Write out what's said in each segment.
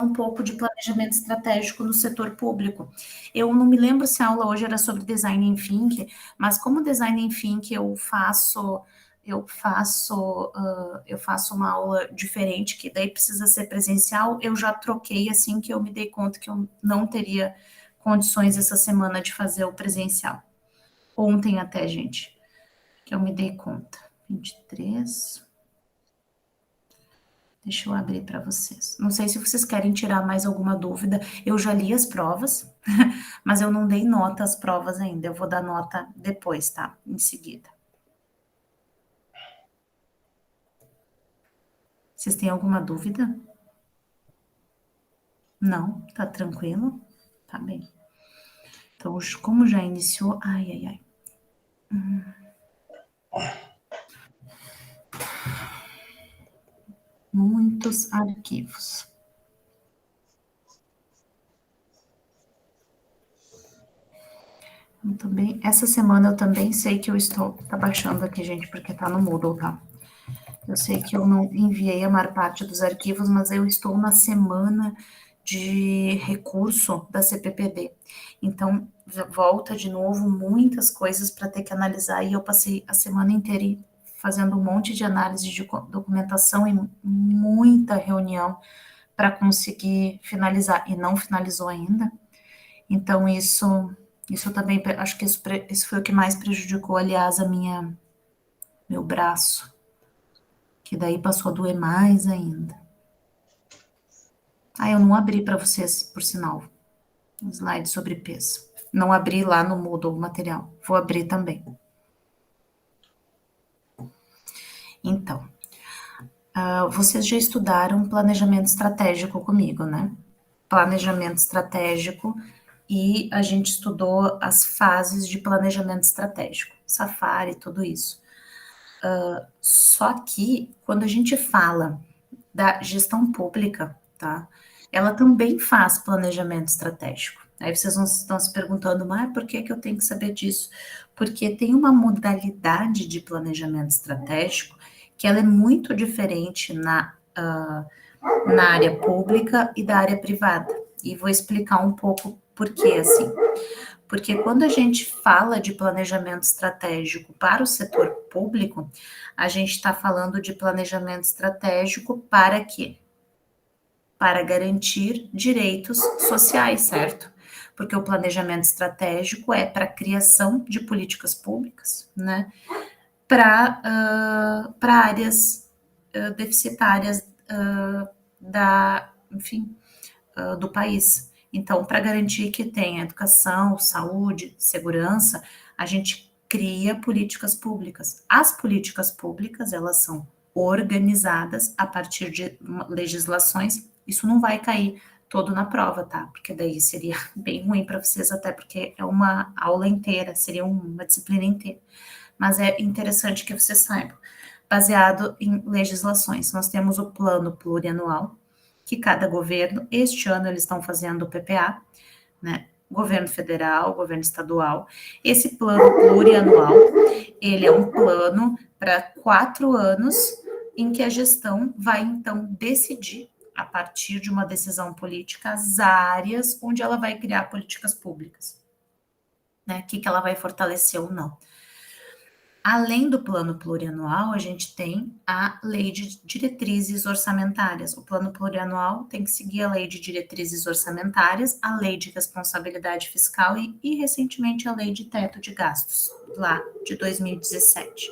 um pouco de planejamento estratégico no setor público. Eu não me lembro se a aula hoje era sobre design thinking, mas como design thinking eu faço uma aula diferente, que daí precisa ser presencial, eu já troquei assim que eu me dei conta que eu não teria condições essa semana de fazer o presencial. Ontem até, gente, que eu me dei conta. 23. Deixa eu abrir para vocês. Não sei se vocês querem tirar mais alguma dúvida. Eu já li as provas, mas eu não dei nota às provas ainda. Eu vou dar nota depois, tá? Em seguida. Vocês têm alguma dúvida? Não? Tá tranquilo? Tá bem. Então, como já iniciou. Ai, ai, ai. Muitos arquivos. Eu também, essa semana eu também sei que eu estou. Tá baixando aqui, gente, porque tá no Moodle, tá? Eu sei que eu não enviei a maior parte dos arquivos, mas eu estou na semana de recurso da CPPD. Então, volta de novo muitas coisas para ter que analisar, e eu passei a semana inteira fazendo um monte de análise de documentação e muita reunião para conseguir finalizar, e não finalizou ainda. Então, isso também, acho que isso foi o que mais prejudicou, aliás, meu braço, que daí passou a doer mais ainda. Ah, eu não abri para vocês, por sinal, um slide sobre peso. Não abri lá no Moodle o material. Vou abrir também. Então, vocês já estudaram planejamento estratégico comigo, né? Planejamento estratégico, e a gente estudou as fases de planejamento estratégico, Safari, tudo isso. Só que, quando a gente fala da gestão pública, tá? Ela também faz planejamento estratégico. Aí vocês estão se perguntando, mas por que eu tenho que saber disso? Porque tem uma modalidade de planejamento estratégico que ela é muito diferente na área pública e da área privada. E vou explicar um pouco por que, assim. Porque quando a gente fala de planejamento estratégico para o setor público, a gente está falando de planejamento estratégico para quê? Para garantir direitos sociais, certo? Porque o planejamento estratégico é para a criação de políticas públicas, né? Para áreas deficitárias do país. Então, para garantir que tenha educação, saúde, segurança, a gente cria políticas públicas. As políticas públicas, elas são organizadas a partir de legislações. Isso não vai cair todo na prova, tá? Porque daí seria bem ruim para vocês, até porque é uma aula inteira, seria uma disciplina inteira. Mas é interessante que vocês saibam. Baseado em legislações, nós temos o plano plurianual, que cada governo, este ano eles estão fazendo o PPA, né? Governo federal, governo estadual. Esse plano plurianual, ele é um plano para 4 anos, em que a gestão vai, então, decidir, a partir de uma decisão política, as áreas onde ela vai criar políticas públicas, né? O que ela vai fortalecer ou não. Além do plano plurianual, a gente tem a lei de diretrizes orçamentárias. O plano plurianual tem que seguir a lei de diretrizes orçamentárias, a lei de responsabilidade fiscal e recentemente, a lei de teto de gastos, lá de 2017.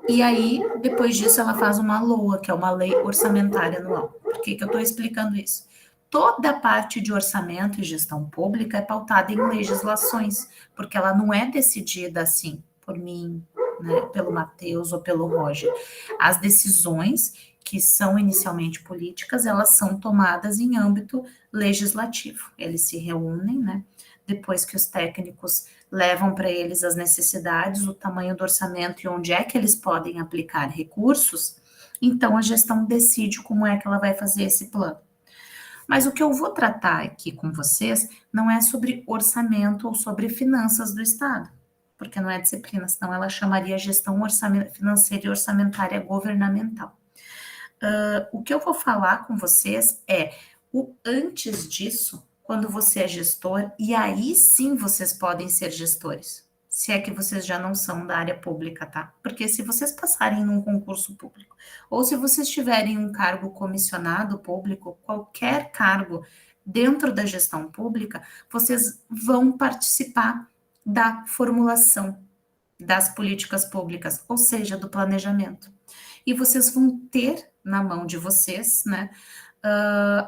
E aí, depois disso, ela faz uma LOA, que é uma lei orçamentária anual. Por que eu estou explicando isso? Toda a parte de orçamento e gestão pública é pautada em legislações, porque ela não é decidida assim por mim, né, pelo Matheus ou pelo Roger. As decisões, que são inicialmente políticas, elas são tomadas em âmbito legislativo. Eles se reúnem, né, depois que os técnicos levam para eles as necessidades, o tamanho do orçamento e onde é que eles podem aplicar recursos, então a gestão decide como é que ela vai fazer esse plano. Mas o que eu vou tratar aqui com vocês não é sobre orçamento ou sobre finanças do Estado, porque não é disciplina, senão ela chamaria gestão financeira e orçamentária governamental. O que eu vou falar com vocês é o antes disso, quando você é gestor, e aí sim vocês podem ser gestores. Se é que vocês já não são da área pública, tá? Porque se vocês passarem num concurso público, ou se vocês tiverem um cargo comissionado público, qualquer cargo dentro da gestão pública, vocês vão participar da formulação das políticas públicas, ou seja, do planejamento. E vocês vão ter na mão de vocês, né,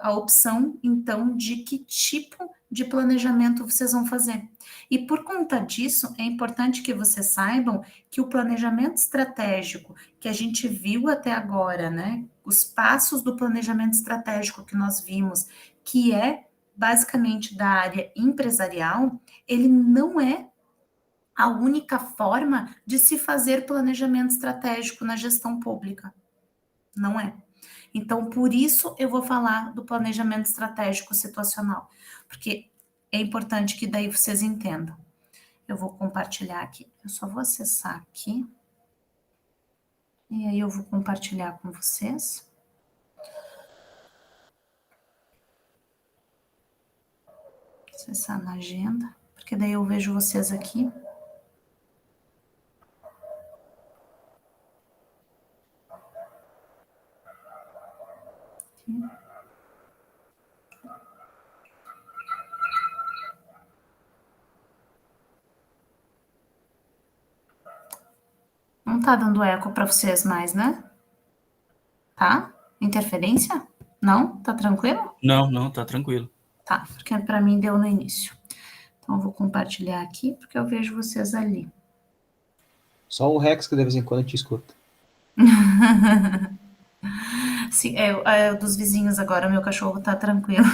a opção, então, de que tipo de planejamento vocês vão fazer. E por conta disso, é importante que vocês saibam que o planejamento estratégico que a gente viu até agora, né, os passos do planejamento estratégico que nós vimos, que é basicamente da área empresarial, ele não é a única forma de se fazer planejamento estratégico na gestão pública. Não é. Então, por isso eu vou falar do planejamento estratégico situacional, porque é importante que daí vocês entendam. Eu vou compartilhar aqui. Eu só vou acessar aqui. E aí eu vou compartilhar com vocês. Acessar na agenda, porque daí eu vejo vocês aqui. Não tá dando eco para vocês mais, né? Tá? Interferência? Não? Tá tranquilo? Não, tá tranquilo. Tá, porque para mim deu no início. Então eu vou compartilhar aqui, porque eu vejo vocês ali. Só o Rex que de vez em quando te escuta. Sim, é dos vizinhos agora, meu cachorro tá tranquilo.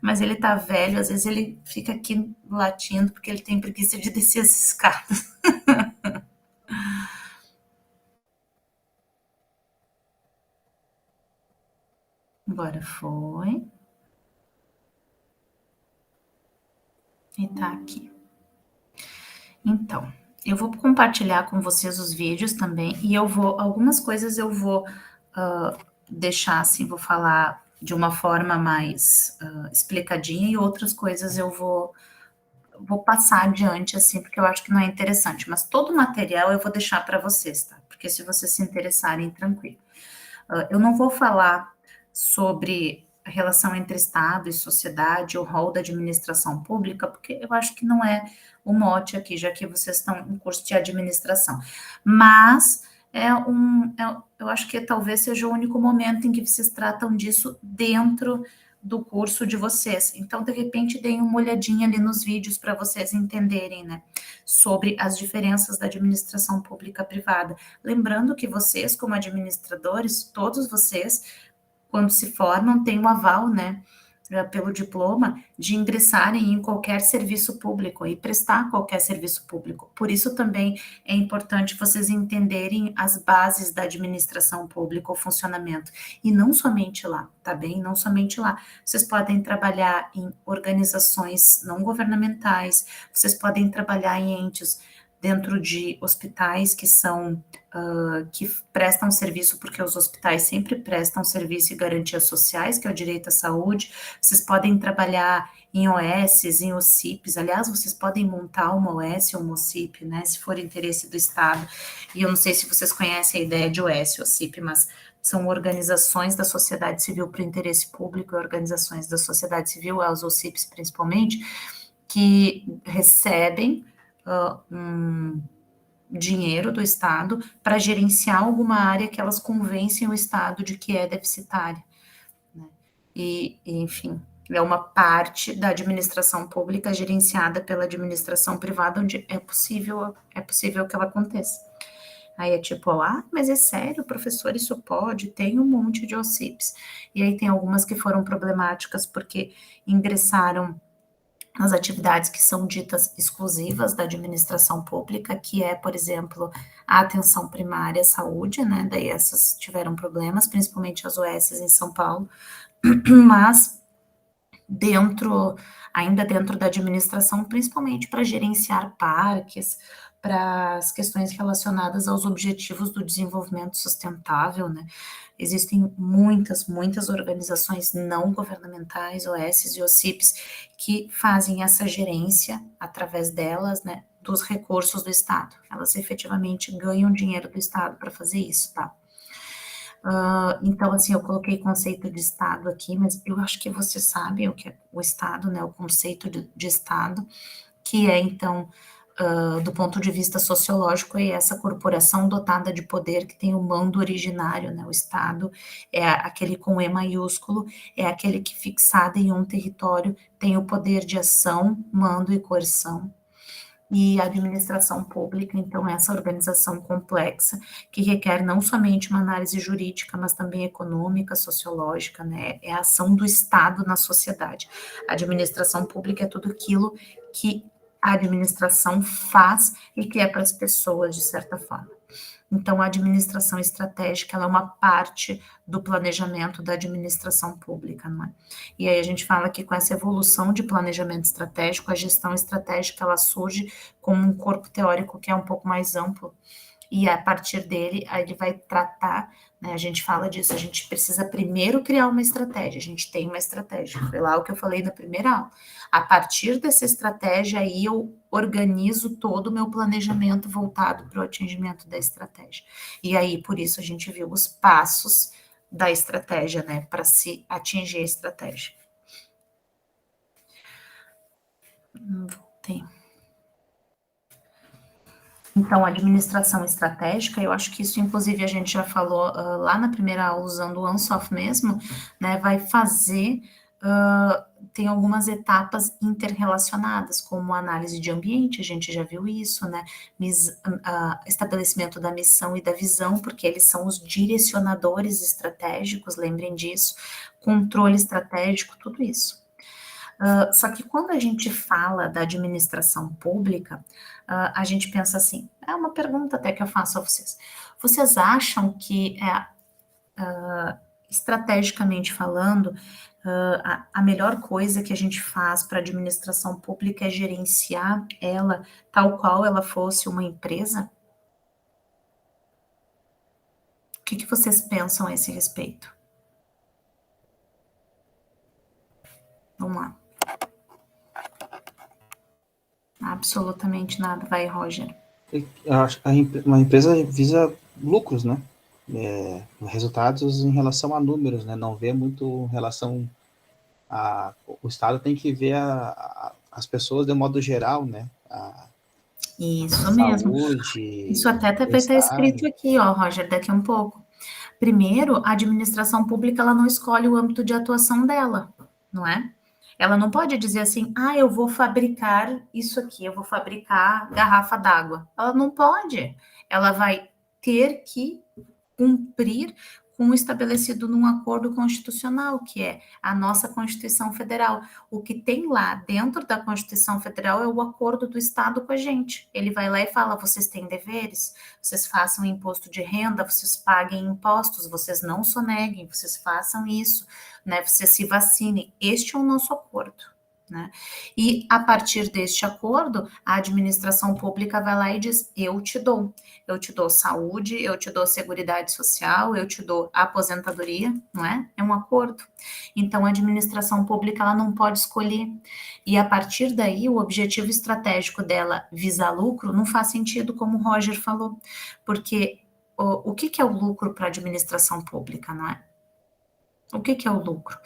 Mas ele tá velho, às vezes ele fica aqui latindo, porque ele tem preguiça de descer as escadas. Agora foi. E tá aqui. Então, eu vou compartilhar com vocês os vídeos também, e algumas coisas eu vou deixar assim, vou falar de uma forma mais explicadinha, e outras coisas eu vou passar adiante, assim, porque eu acho que não é interessante, mas todo o material eu vou deixar para vocês, tá? Porque se vocês se interessarem, tranquilo. Eu não vou falar sobre a relação entre Estado e sociedade, o rol da administração pública, porque eu acho que não é o mote aqui, já que vocês estão em curso de administração. Mas eu acho que talvez seja o único momento em que vocês tratam disso dentro do curso de vocês. Então, de repente, deem uma olhadinha ali nos vídeos para vocês entenderem, né, sobre as diferenças da administração pública privada. Lembrando que vocês, como administradores, todos vocês, quando se formam, têm um aval, né, pelo diploma, de ingressarem em qualquer serviço público e prestar qualquer serviço público. Por isso também é importante vocês entenderem as bases da administração pública, o funcionamento, e não somente lá, tá bem? Não somente lá. Vocês podem trabalhar em organizações não governamentais, vocês podem trabalhar em entes dentro de hospitais que são que prestam serviço, porque os hospitais sempre prestam serviço e garantias sociais, que é o direito à saúde. Vocês podem trabalhar em OSs, em OCIPs. Aliás, vocês podem montar uma OS ou uma OCIP, né, se for interesse do Estado. E eu não sei se vocês conhecem a ideia de OS ou OCIP, mas são organizações da sociedade civil para o interesse público, organizações da sociedade civil, as OCIPs principalmente, que recebem um dinheiro do Estado para gerenciar alguma área que elas convencem o Estado de que é deficitária, né? Enfim, é uma parte da administração pública gerenciada pela administração privada, onde é possível que ela aconteça. Aí é tipo, mas é sério, professor, isso pode? Tem um monte de OCIPs. E aí tem algumas que foram problemáticas porque ingressaram nas atividades que são ditas exclusivas da administração pública, que é, por exemplo, a atenção primária à saúde, né? Daí essas tiveram problemas, principalmente as OSs em São Paulo, mas ainda dentro da administração, principalmente para gerenciar parques, para as questões relacionadas aos objetivos do desenvolvimento sustentável, né? Existem muitas organizações não governamentais, OS e OCIPs, que fazem essa gerência através delas, né, dos recursos do Estado. Elas efetivamente ganham dinheiro do Estado para fazer isso, tá? Então, assim, eu coloquei conceito de Estado aqui, mas eu acho que você sabe o que é o Estado, né, o conceito de Estado, que é, então, do ponto de vista sociológico, é essa corporação dotada de poder que tem o mando originário, né? O Estado é aquele com E maiúsculo, é aquele que fixado em um território tem o poder de ação, mando e coerção. E a administração pública, então, é essa organização complexa que requer não somente uma análise jurídica, mas também econômica, sociológica, né? É a ação do Estado na sociedade. A administração pública é tudo aquilo que a administração faz e que é para as pessoas, de certa forma. Então, a administração estratégica ela é uma parte do planejamento da administração pública, não é? E aí a gente fala que com essa evolução de planejamento estratégico, a gestão estratégica ela surge como um corpo teórico que é um pouco mais amplo e a partir dele, aí ele vai tratar, né, a gente fala disso, a gente precisa primeiro criar uma estratégia, a gente tem uma estratégia, foi lá o que eu falei na primeira aula. A partir dessa estratégia, aí eu organizo todo o meu planejamento voltado para o atingimento da estratégia. E aí, por isso, a gente viu os passos da estratégia, né, para se atingir a estratégia. Voltei. Então, administração estratégica, eu acho que isso, inclusive, a gente já falou lá na primeira aula, usando o Ansoff mesmo, né, vai fazer, tem algumas etapas interrelacionadas, como análise de ambiente, a gente já viu isso, né, estabelecimento da missão e da visão, porque eles são os direcionadores estratégicos, lembrem disso, controle estratégico, tudo isso. Só que quando a gente fala da administração pública, a gente pensa assim, é uma pergunta até que eu faço a vocês. Vocês acham que, estrategicamente falando, a melhor coisa que a gente faz para a administração pública é gerenciar ela tal qual ela fosse uma empresa? O que vocês pensam a esse respeito? Vamos lá. Absolutamente nada. Vai, Roger. Uma empresa visa lucros, né? Resultados em relação a números, né? Não vê muito relação a... O Estado tem que ver as pessoas de modo geral, né? Isso mesmo. Saúde, Isso até vai estar escrito aqui, ó, Roger, daqui a um pouco. Primeiro, a administração pública ela não escolhe o âmbito de atuação dela, não é? Ela não pode dizer assim, eu vou fabricar isso aqui, eu vou fabricar garrafa d'água. Ela não pode. Ela vai ter que cumprir com o estabelecido num acordo constitucional, que é a nossa Constituição Federal. O que tem lá dentro da Constituição Federal é o acordo do Estado com a gente. Ele vai lá e fala: vocês têm deveres, vocês façam imposto de renda, vocês paguem impostos, vocês não soneguem, vocês façam isso, né? Vocês se vacinem. Este é o nosso acordo. Né? E a partir deste acordo, a administração pública vai lá e diz: eu te dou saúde, eu te dou seguridade social, eu te dou aposentadoria, não é? É um acordo. Então, a administração pública ela não pode escolher. E a partir daí, o objetivo estratégico dela visar lucro não faz sentido, como o Roger falou, porque o que é o lucro para a administração pública, não é? O que é o lucro?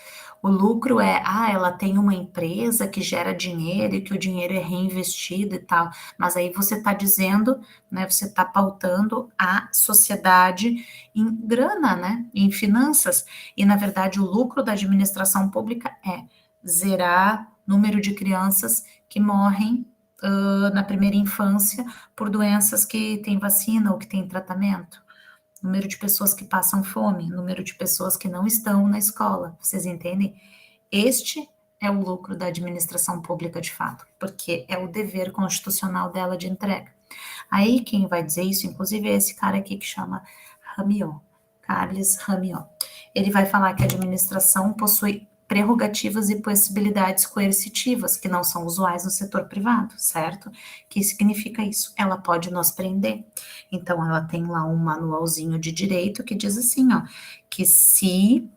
O lucro é, ela tem uma empresa que gera dinheiro e que o dinheiro é reinvestido e tal, mas aí você está dizendo, né, você está pautando a sociedade em grana, né, em finanças, e na verdade o lucro da administração pública é zerar número de crianças que morrem na primeira infância por doenças que têm vacina ou que têm tratamento. Número de pessoas que passam fome, número de pessoas que não estão na escola, vocês entendem? Este é o lucro da administração pública de fato, porque é o dever constitucional dela de entrega. Aí quem vai dizer isso, inclusive, é esse cara aqui que chama Ramió, Carles Ramió. Ele vai falar que a administração prerrogativas e possibilidades coercitivas, que não são usuais no setor privado, certo? Que significa isso? Ela pode nos prender. Então, ela tem lá um manualzinho de direito que diz assim, ó, que se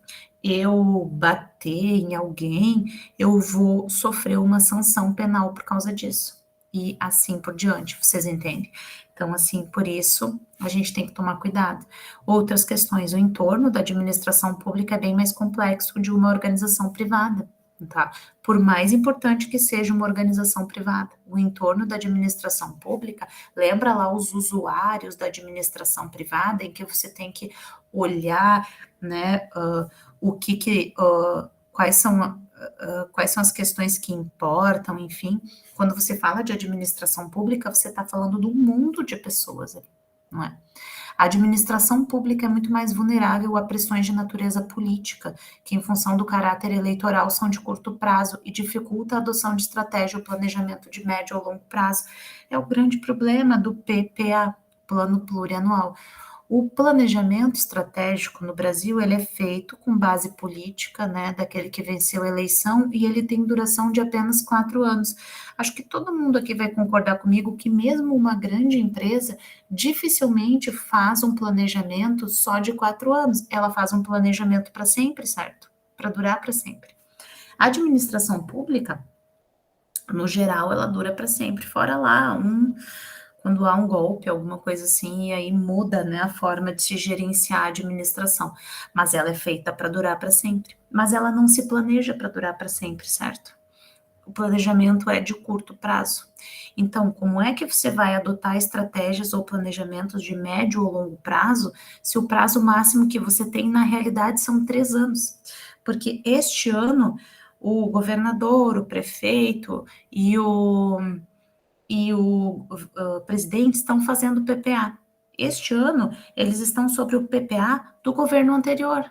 eu bater em alguém, eu vou sofrer uma sanção penal por causa disso. E assim por diante, vocês entendem? Então, assim, por isso, a gente tem que tomar cuidado. Outras questões, o entorno da administração pública é bem mais complexo de uma organização privada, tá? Por mais importante que seja uma organização privada, o entorno da administração pública, lembra lá os usuários da administração privada, em que você tem que olhar, né, o que quais são as questões que importam, enfim. Quando você fala de administração pública, você está falando do mundo de pessoas ali, não é? A administração pública é muito mais vulnerável a pressões de natureza política, que, em função do caráter eleitoral, são de curto prazo e dificulta a adoção de estratégia ou planejamento de médio ou longo prazo. É o grande problema do PPA, Plano Plurianual. O planejamento estratégico no Brasil, ele é feito com base política, né, daquele que venceu a eleição, e ele tem duração de apenas 4 anos. Acho que todo mundo aqui vai concordar comigo que mesmo uma grande empresa dificilmente faz um planejamento só de 4 anos. Ela faz um planejamento para sempre, certo? Para durar para sempre. A administração pública, no geral, ela dura para sempre, fora lá quando há um golpe, alguma coisa assim, e aí muda, né, a forma de se gerenciar a administração. Mas ela é feita para durar para sempre. Mas ela não se planeja para durar para sempre, certo? O planejamento é de curto prazo. Então, como é que você vai adotar estratégias ou planejamentos de médio ou longo prazo, se o prazo máximo que você tem, na realidade, são 3 anos? Porque este ano, o governador, o prefeito e o presidente estão fazendo PPA. Este ano, eles estão sobre o PPA do governo anterior,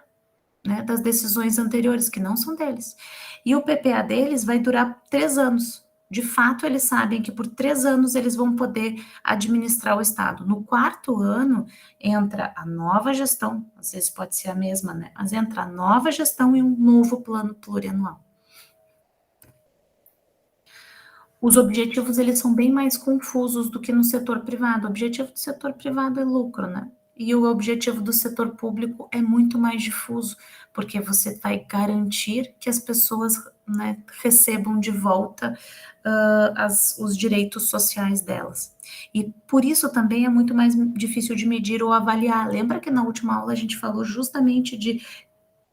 né, das decisões anteriores, que não são deles. E o PPA deles vai durar 3 anos. De fato, eles sabem que por 3 anos eles vão poder administrar o Estado. No 4º ano, entra a nova gestão, às vezes pode ser a mesma, né? Mas entra a nova gestão e um novo plano plurianual. Os objetivos, eles são bem mais confusos do que no setor privado. O objetivo do setor privado é lucro, né? E o objetivo do setor público é muito mais difuso, porque você vai garantir que as pessoas, né, recebam de volta os direitos sociais delas. E por isso também é muito mais difícil de medir ou avaliar. Lembra que na última aula a gente falou justamente de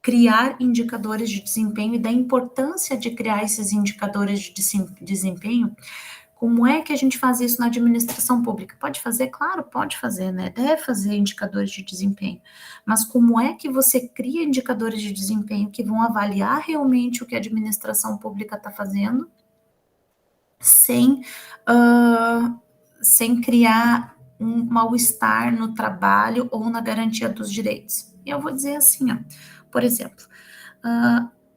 criar indicadores de desempenho e da importância de criar esses indicadores de desempenho? Como é que a gente faz isso na administração pública? Pode fazer? Claro, pode fazer, né? Deve fazer indicadores de desempenho. Mas como é que você cria indicadores de desempenho que vão avaliar realmente o que a administração pública está fazendo, sem criar um mal-estar no trabalho ou na garantia dos direitos? E eu vou dizer assim, ó, por exemplo,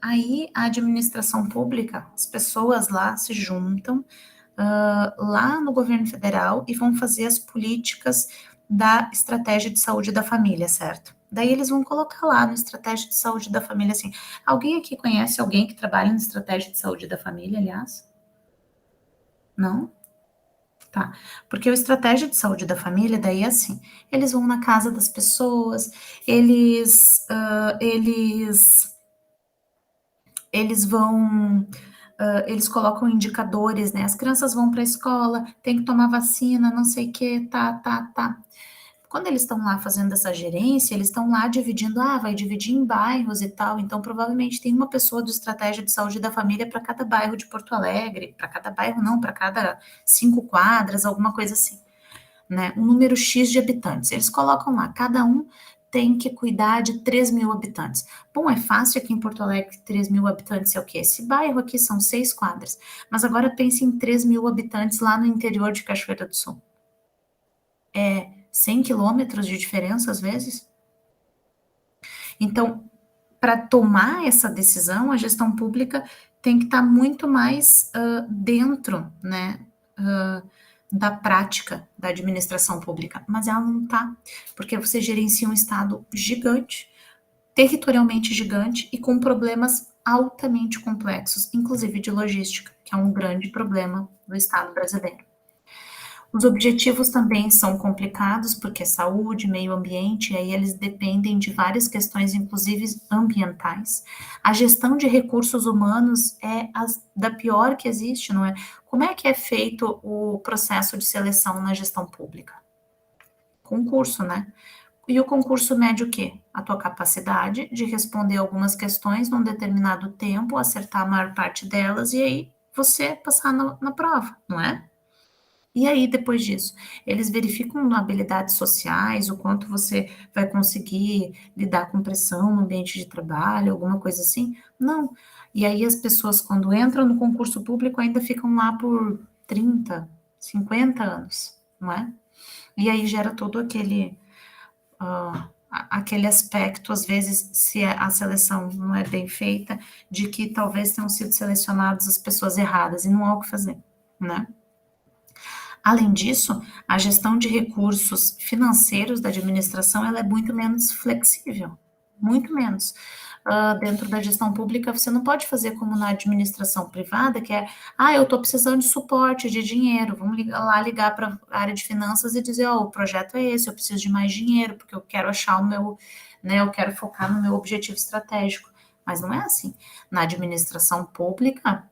aí a administração pública, as pessoas lá se juntam lá no governo federal e vão fazer as políticas da estratégia de saúde da família, certo? Daí eles vão colocar lá na estratégia de saúde da família assim. Alguém aqui conhece alguém que trabalha na estratégia de saúde da família, aliás? Não? Tá. Porque a estratégia de saúde da família, daí é assim, eles vão na casa das pessoas, eles vão, eles colocam indicadores, né? As crianças vão para a escola, tem que tomar vacina, não sei o que, tá. Quando eles estão lá fazendo essa gerência, eles estão lá dividindo, vai dividir em bairros e tal, então provavelmente tem uma pessoa do Estratégia de Saúde da Família para cada bairro de Porto Alegre, para cada bairro não, para cada 5 quadras, alguma coisa assim, né? Um número X de habitantes. Eles colocam lá, cada um tem que cuidar de 3 mil habitantes. Bom, é fácil aqui em Porto Alegre, 3 mil habitantes é o quê? Esse bairro aqui são 6 quadras, mas agora pense em 3 mil habitantes lá no interior de Cachoeira do Sul. 100 quilômetros de diferença, às vezes. Então, para tomar essa decisão, a gestão pública tem que estar muito mais dentro, né, da prática da administração pública, mas ela não está, porque você gerencia um estado gigante, territorialmente gigante e com problemas altamente complexos, inclusive de logística, que é um grande problema do Estado brasileiro. Os objetivos também são complicados, porque é saúde, meio ambiente, e aí eles dependem de várias questões, inclusive ambientais. A gestão de recursos humanos é da pior que existe, não é? Como é que é feito o processo de seleção na gestão pública? Concurso, né? E o concurso mede o quê? A tua capacidade de responder algumas questões num determinado tempo, acertar a maior parte delas, e aí você passar na prova, não é? E aí, depois disso, eles verificam habilidades sociais, o quanto você vai conseguir lidar com pressão no ambiente de trabalho, alguma coisa assim? Não. E aí as pessoas, quando entram no concurso público, ainda ficam lá por 30, 50 anos, não é? E aí gera todo aquele aspecto, às vezes, se a seleção não é bem feita, de que talvez tenham sido selecionadas as pessoas erradas e não há o que fazer, né? Além disso, a gestão de recursos financeiros da administração ela é muito menos flexível, muito menos. Dentro da gestão pública, você não pode fazer como na administração privada, que é, eu estou precisando de suporte, de dinheiro, vamos ligar para a área de finanças e dizer, o projeto é esse, eu preciso de mais dinheiro, porque eu quero achar o meu, né, eu quero focar no meu objetivo estratégico. Mas não é assim. Na administração pública,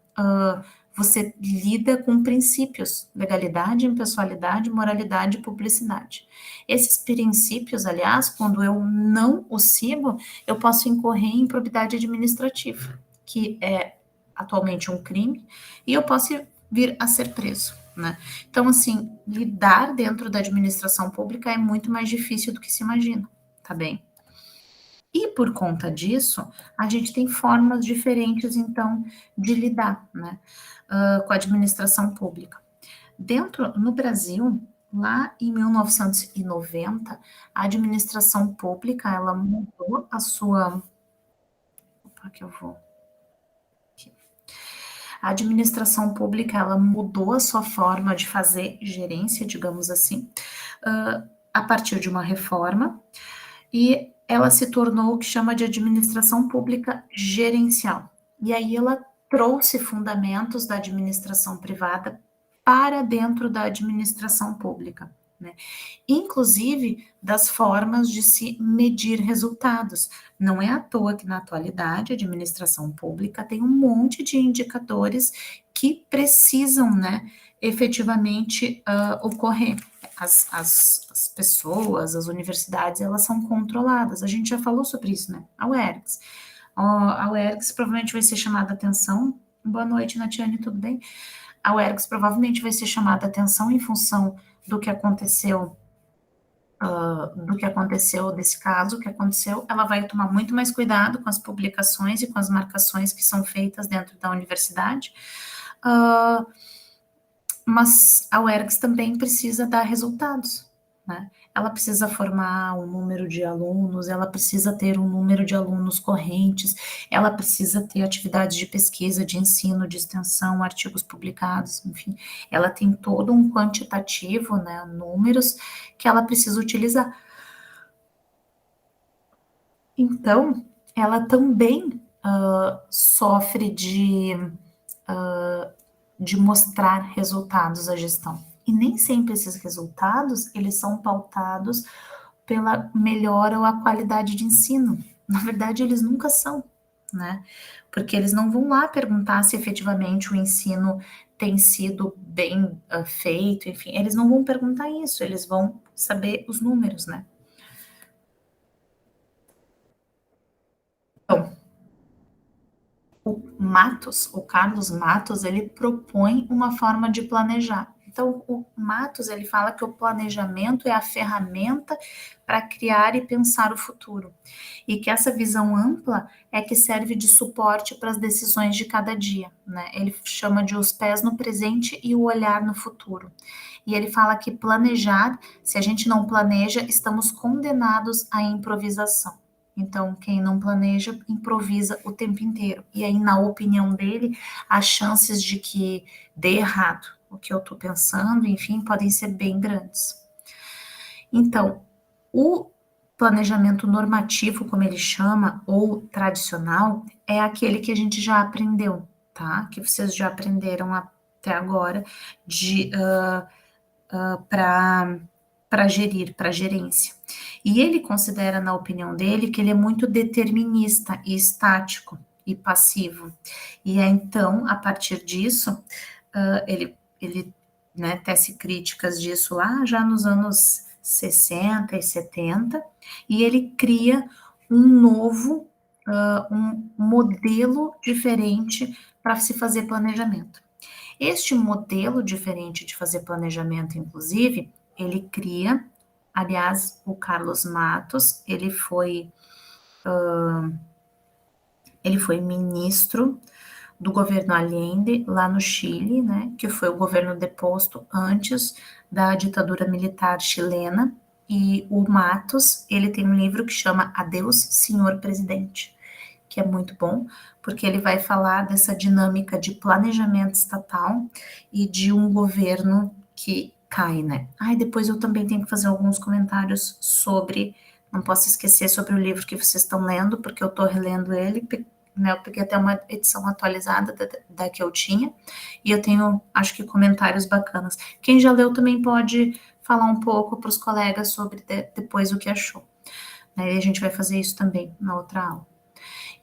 você lida com princípios, legalidade, impessoalidade, moralidade e publicidade. Esses princípios, aliás, quando eu não os sigo, eu posso incorrer em improbidade administrativa, que é atualmente um crime, e eu posso vir a ser preso, né? Então, assim, lidar dentro da administração pública é muito mais difícil do que se imagina, tá bem? E por conta disso, a gente tem formas diferentes, então, de lidar, né, com a administração pública. No Brasil, lá em 1990, a administração pública, ela mudou a sua... Opa, que eu vou... Aqui. A administração pública, ela mudou a sua forma de fazer gerência, digamos assim, a partir de uma reforma, e ela se tornou o que chama de administração pública gerencial. E aí ela trouxe fundamentos da administração privada para dentro da administração pública, né? Inclusive das formas de se medir resultados. Não é à toa que na atualidade a administração pública tem um monte de indicadores que precisam, né, efetivamente ocorrer. As pessoas, as universidades, elas são controladas. A gente já falou sobre isso, né? A UERGS. A UERGS provavelmente vai ser chamada a atenção. Boa noite, Natiane, tudo bem? A UERGS provavelmente vai ser chamada a atenção em função do que aconteceu, desse caso que aconteceu. Ela vai tomar muito mais cuidado com as publicações e com as marcações que são feitas dentro da universidade. Mas a UERGS também precisa dar resultados, né? Ela precisa formar um número de alunos, ela precisa ter um número de alunos correntes, ela precisa ter atividades de pesquisa, de ensino, de extensão, artigos publicados, enfim, ela tem todo um quantitativo, né, números que ela precisa utilizar. Então, ela também sofre de mostrar resultados à gestão. E nem sempre esses resultados, eles são pautados pela melhora ou a qualidade de ensino. Na verdade, eles nunca são, né? Porque eles não vão lá perguntar se efetivamente o ensino tem sido bem feito, enfim, eles não vão perguntar isso, eles vão saber os números, né? Então, o Carlos Matos, ele propõe uma forma de planejar. Então, o Matos, ele fala que o planejamento é a ferramenta para criar e pensar o futuro. E que essa visão ampla é que serve de suporte para as decisões de cada dia, né? Ele chama de os pés no presente e o olhar no futuro. E ele fala que planejar, se a gente não planeja, estamos condenados à improvisação. Então, quem não planeja, improvisa o tempo inteiro. E aí, na opinião dele, as chances de que dê errado o que eu estou pensando, enfim, podem ser bem grandes. Então, o planejamento normativo, como ele chama, ou tradicional, é aquele que a gente já aprendeu, tá? Que vocês já aprenderam até agora para gerir, para gerência. E ele considera, na opinião dele, que ele é muito determinista e estático e passivo. E é então, a partir disso, ele né, tece críticas disso lá já nos anos 60 e 70, e ele cria um modelo diferente para se fazer planejamento. Este modelo diferente de fazer planejamento, inclusive, ele cria, aliás, o Carlos Matos, ele foi ministro do governo Allende, lá no Chile, né, que foi o governo deposto antes da ditadura militar chilena, e o Matos, ele tem um livro que chama Adeus, Senhor Presidente, que é muito bom, porque ele vai falar dessa dinâmica de planejamento estatal e de um governo que cai, né? Depois eu também tenho que fazer alguns comentários sobre, não posso esquecer sobre o livro que vocês estão lendo, porque eu estou relendo ele, né, eu peguei até uma edição atualizada da que eu tinha, e eu tenho, acho que, comentários bacanas. Quem já leu também pode falar um pouco para os colegas sobre depois o que achou. Né? E a gente vai fazer isso também na outra aula.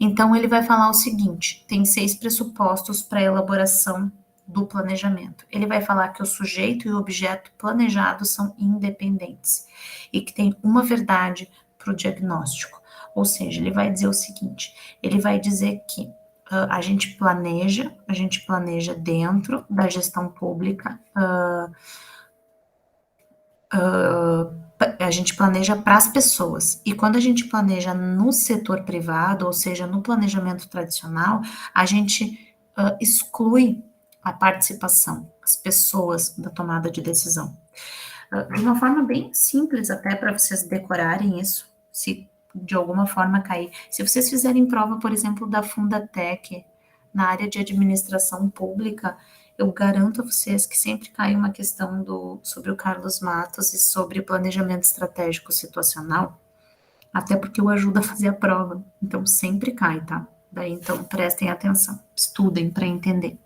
Então, ele vai falar o seguinte: tem 6 pressupostos para a elaboração do planejamento. Ele vai falar que o sujeito e o objeto planejado são independentes e que tem uma verdade para o diagnóstico. Ou seja, ele vai dizer o seguinte: ele vai dizer que a gente planeja dentro da gestão pública, a gente planeja para as pessoas. E quando a gente planeja no setor privado, ou seja, no planejamento tradicional, a gente exclui a participação, as pessoas da tomada de decisão. De uma forma bem simples, até para vocês decorarem isso, se de alguma forma cair. Se vocês fizerem prova, por exemplo, da Fundatec, na área de administração pública, eu garanto a vocês que sempre cai uma questão sobre o Carlos Matos e sobre planejamento estratégico situacional, até porque eu ajudo a fazer a prova, então sempre cai, tá? Daí, então, prestem atenção, estudem para entender.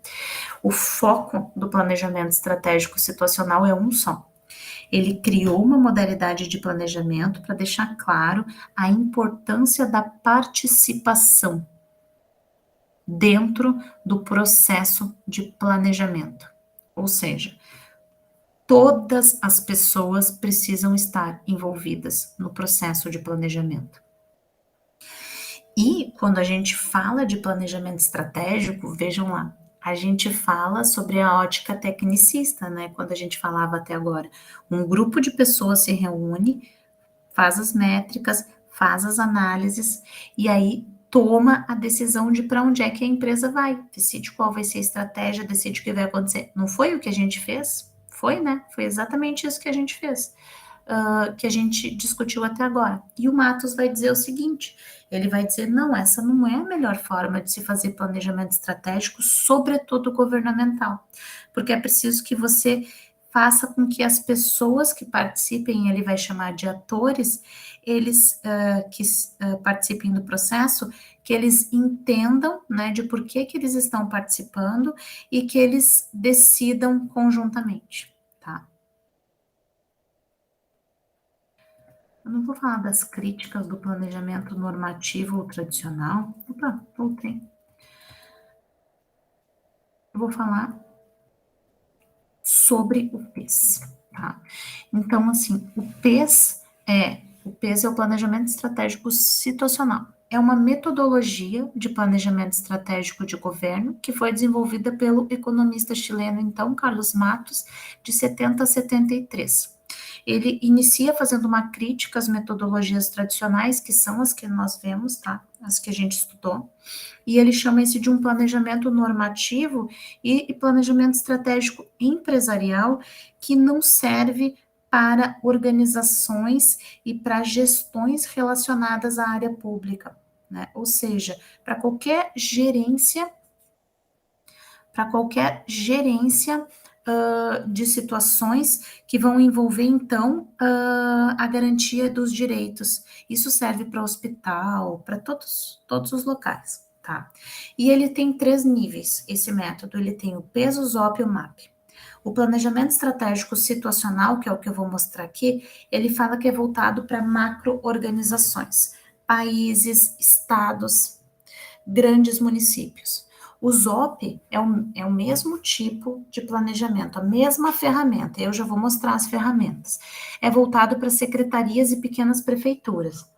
O foco do planejamento estratégico situacional é um só. Ele criou uma modalidade de planejamento para deixar claro a importância da participação dentro do processo de planejamento. Ou seja, todas as pessoas precisam estar envolvidas no processo de planejamento. E quando a gente fala de planejamento estratégico, vejam lá, a gente fala sobre a ótica tecnicista, né? Quando a gente falava até agora, um grupo de pessoas se reúne, faz as métricas, faz as análises e aí toma a decisão de para onde é que a empresa vai, decide qual vai ser a estratégia, decide o que vai acontecer. Não foi o que a gente fez? Foi, né? Foi exatamente isso que a gente fez, que a gente discutiu até agora. E o Matos vai dizer o seguinte: ele vai dizer, não, essa não é a melhor forma de se fazer planejamento estratégico, sobretudo governamental, porque é preciso que você faça com que as pessoas que participem, ele vai chamar de atores, eles que participem do processo, que eles entendam, né, de por que eles estão participando e que eles decidam conjuntamente, tá? Eu não vou falar das críticas do planejamento normativo ou tradicional. Opa, voltei. Eu vou falar sobre o PES, tá? Então, assim, o PES é o Planejamento Estratégico Situacional. É uma metodologia de planejamento estratégico de governo que foi desenvolvida pelo economista chileno, então, Carlos Matos, de 70 a 73. Ele inicia fazendo uma crítica às metodologias tradicionais, que são as que nós vemos, tá? As que a gente estudou, e ele chama isso de um planejamento normativo e planejamento estratégico empresarial que não serve para organizações e para gestões relacionadas à área pública, né? Ou seja, para qualquer gerência de situações que vão envolver, então, a garantia dos direitos. Isso serve para hospital, para todos os locais, tá? E ele tem 3 níveis, esse método. Ele tem o PES, o ZOP e o MAP. O planejamento estratégico situacional, que é o que eu vou mostrar aqui, ele fala que é voltado para macro-organizações, países, estados, grandes municípios. O ZOP é o mesmo tipo de planejamento, a mesma ferramenta. Eu já vou mostrar as ferramentas. É voltado para secretarias e pequenas prefeituras.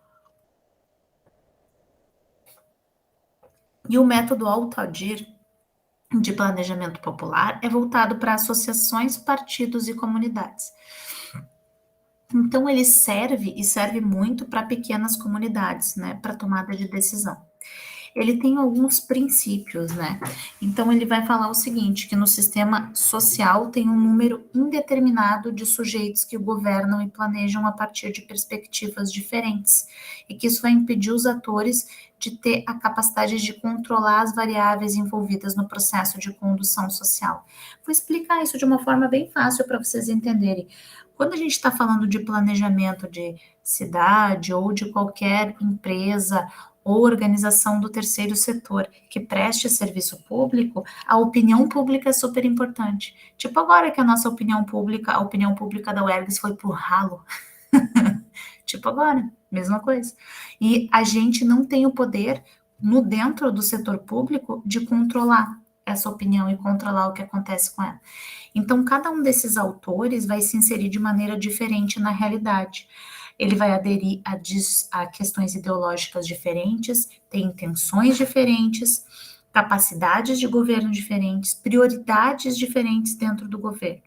E o método Altadir de planejamento popular é voltado para associações, partidos e comunidades. Então, ele serve muito para pequenas comunidades, né, para tomada de decisão. Ele tem alguns princípios, né? Então, ele vai falar o seguinte, que no sistema social tem um número indeterminado de sujeitos que o governam e planejam a partir de perspectivas diferentes, e que isso vai impedir os atores de ter a capacidade de controlar as variáveis envolvidas no processo de condução social. Vou explicar isso de uma forma bem fácil para vocês entenderem. Quando a gente está falando de planejamento de cidade ou de qualquer empresa ou organização do terceiro setor que preste serviço público, a opinião pública é super importante. Tipo agora que a nossa opinião pública, a opinião pública da UERGS foi pro ralo. Tipo agora, mesma coisa. E a gente não tem o poder, no dentro do setor público, de controlar essa opinião e controlar o que acontece com ela. Então, cada um desses autores vai se inserir de maneira diferente na realidade. Ele vai aderir a questões ideológicas diferentes, tem intenções diferentes, capacidades de governo diferentes, prioridades diferentes dentro do governo.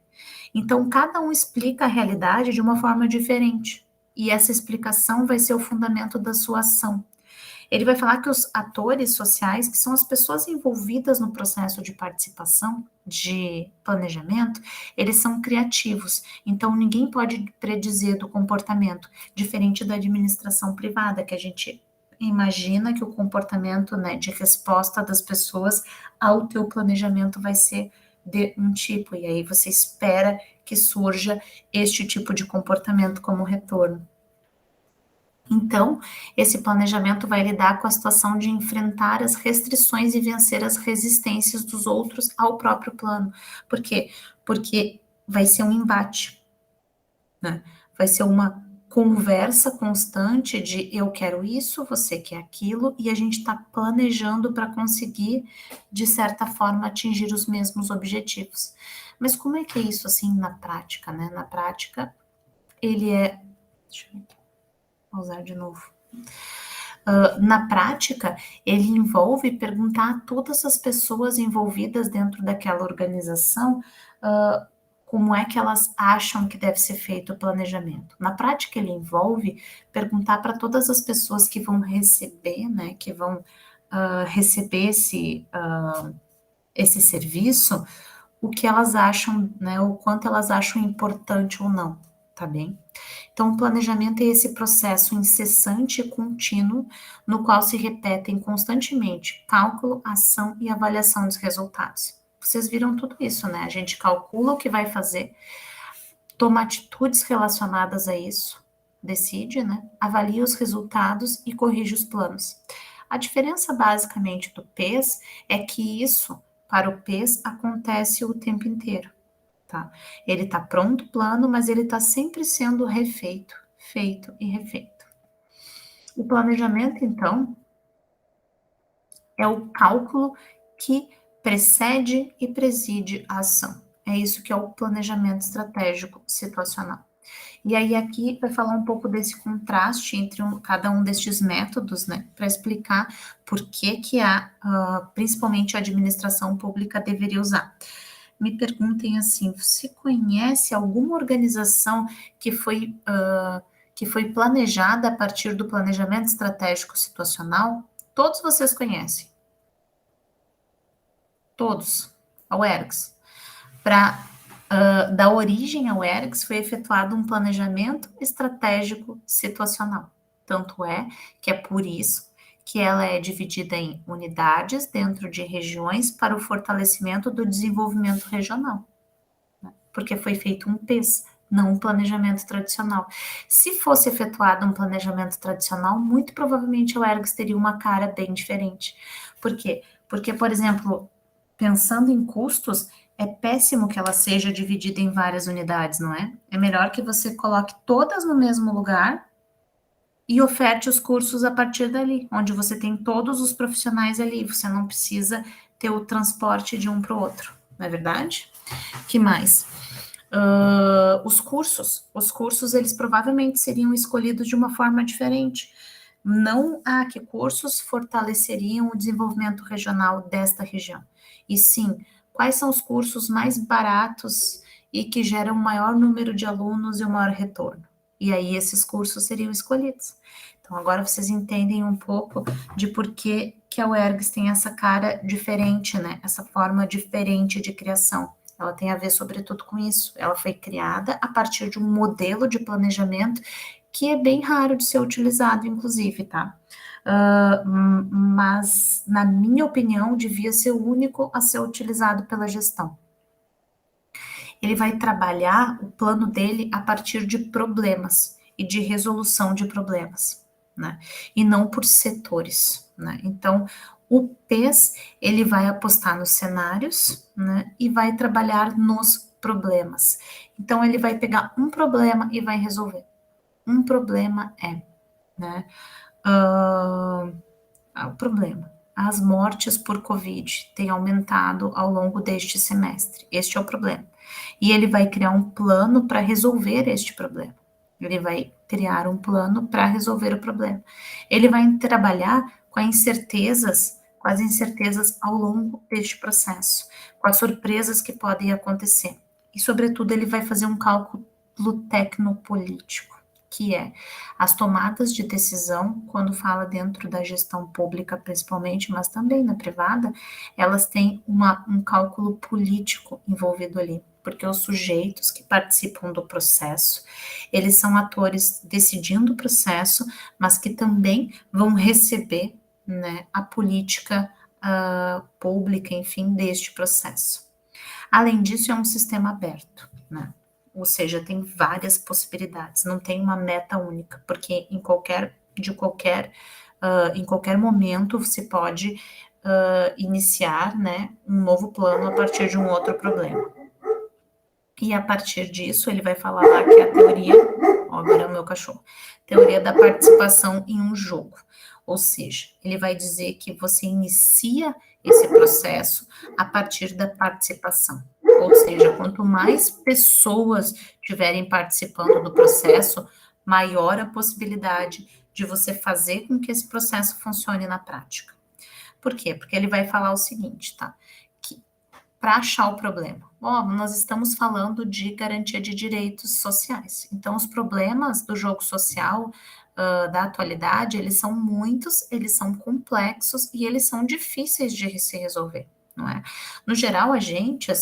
Então, cada um explica a realidade de uma forma diferente. E essa explicação vai ser o fundamento da sua ação. Ele vai falar que os atores sociais, que são as pessoas envolvidas no processo de participação, de planejamento, eles são criativos. Então, ninguém pode predizer do comportamento, diferente da administração privada, que a gente imagina que o comportamento, né, de resposta das pessoas ao teu planejamento vai ser de um tipo, e aí você espera que surja este tipo de comportamento como retorno. Então, esse planejamento vai lidar com a situação de enfrentar as restrições e vencer as resistências dos outros ao próprio plano. Por quê? Porque vai ser um embate, né? Vai ser uma conversa constante de eu quero isso, você quer aquilo, e a gente está planejando para conseguir, de certa forma, atingir os mesmos objetivos. Mas como é que é isso assim na prática, né? Na prática, ele é. Deixa eu ver aqui. Vou usar de novo. Na prática, ele envolve perguntar a todas as pessoas envolvidas dentro daquela organização como é que elas acham que deve ser feito o planejamento. Na prática, ele envolve perguntar para todas as pessoas que vão receber, né, que vão receber esse serviço, o que elas acham, né, o quanto elas acham importante ou não, tá bem? Então, o planejamento é esse processo incessante e contínuo, no qual se repetem constantemente cálculo, ação e avaliação dos resultados. Vocês viram tudo isso, né? A gente calcula o que vai fazer, toma atitudes relacionadas a isso, decide, né? Avalia os resultados e corrige os planos. A diferença, basicamente, do PES é que isso, para o PES, acontece o tempo inteiro. Tá? Ele está pronto o plano, mas ele está sempre sendo refeito, feito e refeito. O planejamento, então, é o cálculo que precede e preside a ação. É isso que é o planejamento estratégico situacional. E aí aqui vai falar um pouco desse contraste entre cada um destes métodos, né, para explicar por que principalmente a administração pública deveria usar. Me perguntem assim, você conhece alguma organização que foi planejada a partir do planejamento estratégico situacional? Todos vocês conhecem. Todos. A UERGS. Para dar origem ao UERGS, foi efetuado um planejamento estratégico situacional. Tanto é que é por isso que ela é dividida em unidades dentro de regiões para o fortalecimento do desenvolvimento regional. porque foi feito um PES, não um planejamento tradicional. Se fosse efetuado um planejamento tradicional, muito provavelmente a UERGS teria uma cara bem diferente. Por quê? Porque, por exemplo, pensando em custos, é péssimo que ela seja dividida em várias unidades, não é? É melhor que você coloque todas no mesmo lugar e oferte os cursos a partir dali, onde você tem todos os profissionais ali, você não precisa ter o transporte de um para o outro, não é verdade? Que mais? Os cursos eles provavelmente seriam escolhidos de uma forma diferente. Não há que cursos fortaleceriam o desenvolvimento regional desta região. E sim, quais são os cursos mais baratos e que geram o maior número de alunos e o maior retorno? E aí esses cursos seriam escolhidos. Então agora vocês entendem um pouco de por que a UERGS tem essa cara diferente, né? Essa forma diferente de criação. Ela tem a ver, sobretudo, com isso. Ela foi criada a partir de um modelo de planejamento que é bem raro de ser utilizado, inclusive, tá? Mas, na minha opinião, devia ser o único a ser utilizado pela gestão. Ele vai trabalhar o plano dele a partir de problemas e de resolução de problemas, né? E não por setores, né? Então, o PES, ele vai apostar nos cenários, né? E vai trabalhar nos problemas. Então, ele vai pegar um problema e vai resolver. Um problema né? O problema. As mortes por Covid têm aumentado ao longo deste semestre. Este é o problema. E ele vai criar um plano para resolver este problema. Ele vai criar um plano para resolver o problema. Ele vai trabalhar com as incertezas ao longo deste processo, com as surpresas que podem acontecer. E, sobretudo, ele vai fazer um cálculo tecnopolítico, que é as tomadas de decisão, quando fala dentro da gestão pública principalmente, mas também na privada, elas têm um cálculo político envolvido ali, porque os sujeitos que participam do processo, eles são atores decidindo o processo, mas que também vão receber, né, a política pública, enfim, deste processo. Além disso, é um sistema aberto, né? Ou seja, tem várias possibilidades, não tem uma meta única, porque em qualquer momento você pode iniciar, né, um novo plano a partir de um outro problema. E a partir disso, ele vai falar lá que é a teoria, ó, agora é o meu cachorro, teoria da participação em um jogo. Ou seja, ele vai dizer que você inicia esse processo a partir da participação. Ou seja, quanto mais pessoas estiverem participando do processo, maior a possibilidade de você fazer com que esse processo funcione na prática. Por quê? Porque ele vai falar o seguinte, tá? Que para achar o problema, nós estamos falando de garantia de direitos sociais. Então, os problemas do jogo social da atualidade, eles são muitos, eles são complexos e eles são difíceis de se resolver. Não é? No geral, a gente,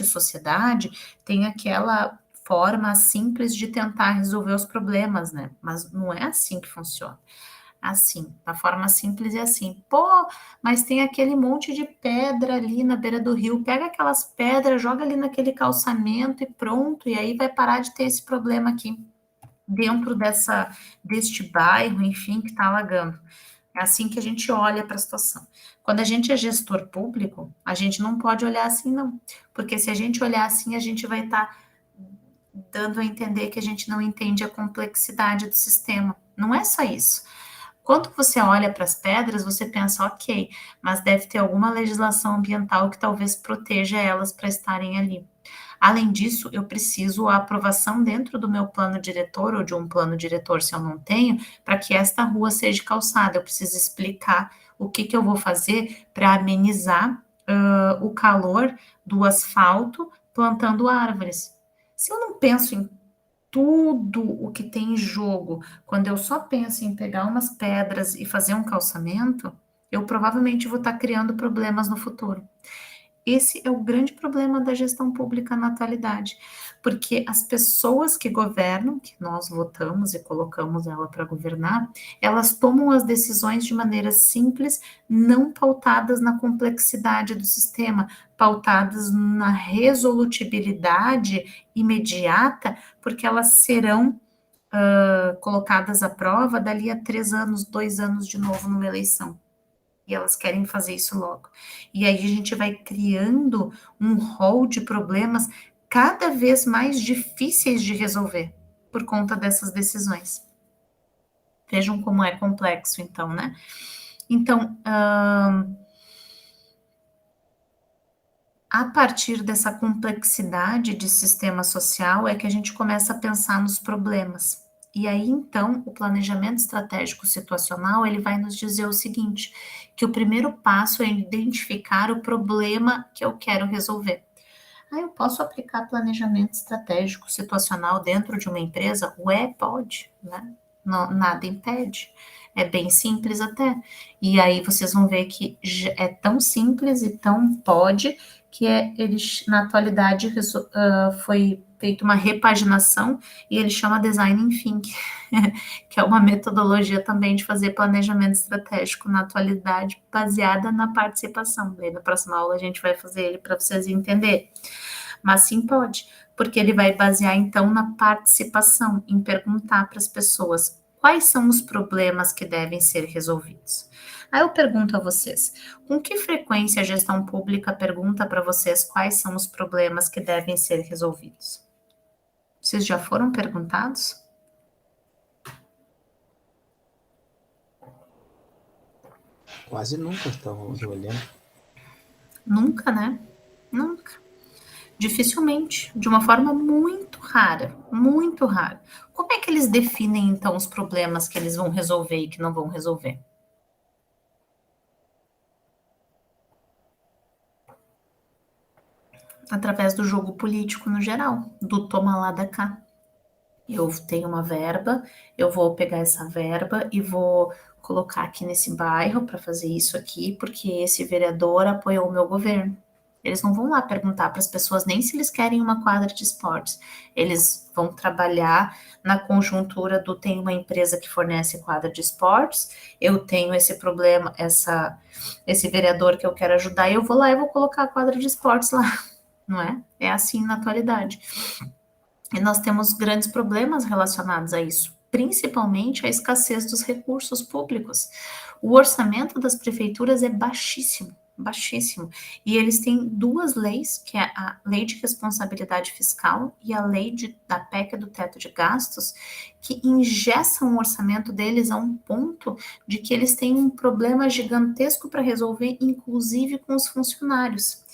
sociedade, tem aquela forma simples de tentar resolver os problemas, né? Mas não é assim que funciona. Assim, a forma simples é assim, mas tem aquele monte de pedra ali na beira do rio, pega aquelas pedras, joga ali naquele calçamento e pronto, e aí vai parar de ter esse problema aqui dentro deste bairro, enfim, que está alagando. É assim que a gente olha para a situação. Quando a gente é gestor público, a gente não pode olhar assim, não. Porque se a gente olhar assim, a gente vai estar dando a entender que a gente não entende a complexidade do sistema. Não é só isso. Quando você olha para as pedras, você pensa, ok, mas deve ter alguma legislação ambiental que talvez proteja elas para estarem ali. Além disso, eu preciso a aprovação dentro do meu plano diretor ou de um plano diretor, se eu não tenho, para que esta rua seja calçada. Eu preciso explicar o que eu vou fazer para amenizar o calor do asfalto plantando árvores. Se eu não penso em tudo o que tem em jogo, quando eu só penso em pegar umas pedras e fazer um calçamento, eu provavelmente vou estar criando problemas no futuro. Esse é o grande problema da gestão pública na atualidade, porque as pessoas que governam, que nós votamos e colocamos ela para governar, elas tomam as decisões de maneira simples, não pautadas na complexidade do sistema, pautadas na resolutibilidade imediata, porque elas serão colocadas à prova dali a 3 anos, 2 anos de novo numa eleição. E elas querem fazer isso logo. E aí a gente vai criando um rol de problemas cada vez mais difíceis de resolver por conta dessas decisões. Vejam como é complexo, então, né? Então, a partir dessa complexidade de sistema social é que a gente começa a pensar nos problemas. E aí, então, o planejamento estratégico situacional, ele vai nos dizer o seguinte, que o primeiro passo é identificar o problema que eu quero resolver. Eu posso aplicar planejamento estratégico situacional dentro de uma empresa? Ué, pode, né? Não, nada impede. É bem simples até. E aí vocês vão ver que é tão simples e tão pode que eles, na atualidade, foi feita uma repaginação e ele chama Design Thinking, que é uma metodologia também de fazer planejamento estratégico na atualidade, baseada na participação. Daí na próxima aula a gente vai fazer ele para vocês entenderem. Mas sim pode, porque ele vai basear então na participação, em perguntar para as pessoas quais são os problemas que devem ser resolvidos. Aí eu pergunto a vocês, com que frequência a gestão pública pergunta para vocês quais são os problemas que devem ser resolvidos? Vocês já foram perguntados? Quase nunca estão olhando. Nunca, né? Nunca. Dificilmente, de uma forma muito rara, muito rara. Como é que eles definem, então, os problemas que eles vão resolver e que não vão resolver? Através do jogo político no geral, do toma lá da cá. Eu tenho uma verba, eu vou pegar essa verba e vou colocar aqui nesse bairro para fazer isso aqui, porque esse vereador apoiou o meu governo. Eles não vão lá perguntar para as pessoas nem se eles querem uma quadra de esportes. Eles vão trabalhar na conjuntura do tem uma empresa que fornece quadra de esportes, eu tenho esse problema, esse vereador que eu quero ajudar, e eu vou lá e vou colocar a quadra de esportes lá, não é? É assim na atualidade. E nós temos grandes problemas relacionados a isso, principalmente a escassez dos recursos públicos. O orçamento das prefeituras é baixíssimo, baixíssimo. E eles têm duas leis, que é a Lei de Responsabilidade Fiscal e a Lei da PEC do Teto de Gastos, que engessam o orçamento deles a um ponto de que eles têm um problema gigantesco para resolver, inclusive com os funcionários.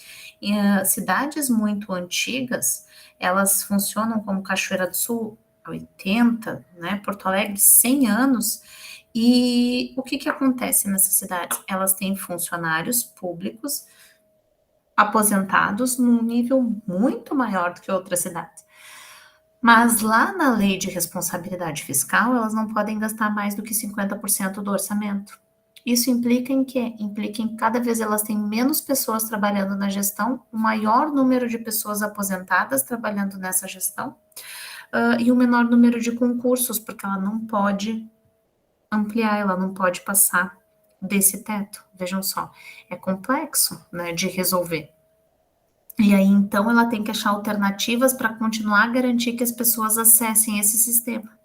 Cidades muito antigas, elas funcionam como Cachoeira do Sul há 80, né? Porto Alegre 100 anos. E o que acontece nessas cidades? Elas têm funcionários públicos aposentados num nível muito maior do que outras cidades. Mas lá na lei de responsabilidade fiscal, elas não podem gastar mais do que 50% do orçamento. Isso implica em quê? Implica em cada vez elas têm menos pessoas trabalhando na gestão, um maior número de pessoas aposentadas trabalhando nessa gestão, e um menor número de concursos, porque ela não pode ampliar, ela não pode passar desse teto. Vejam só, é complexo, né, de resolver. E aí, então, ela tem que achar alternativas para continuar a garantir que as pessoas acessem esse sistema.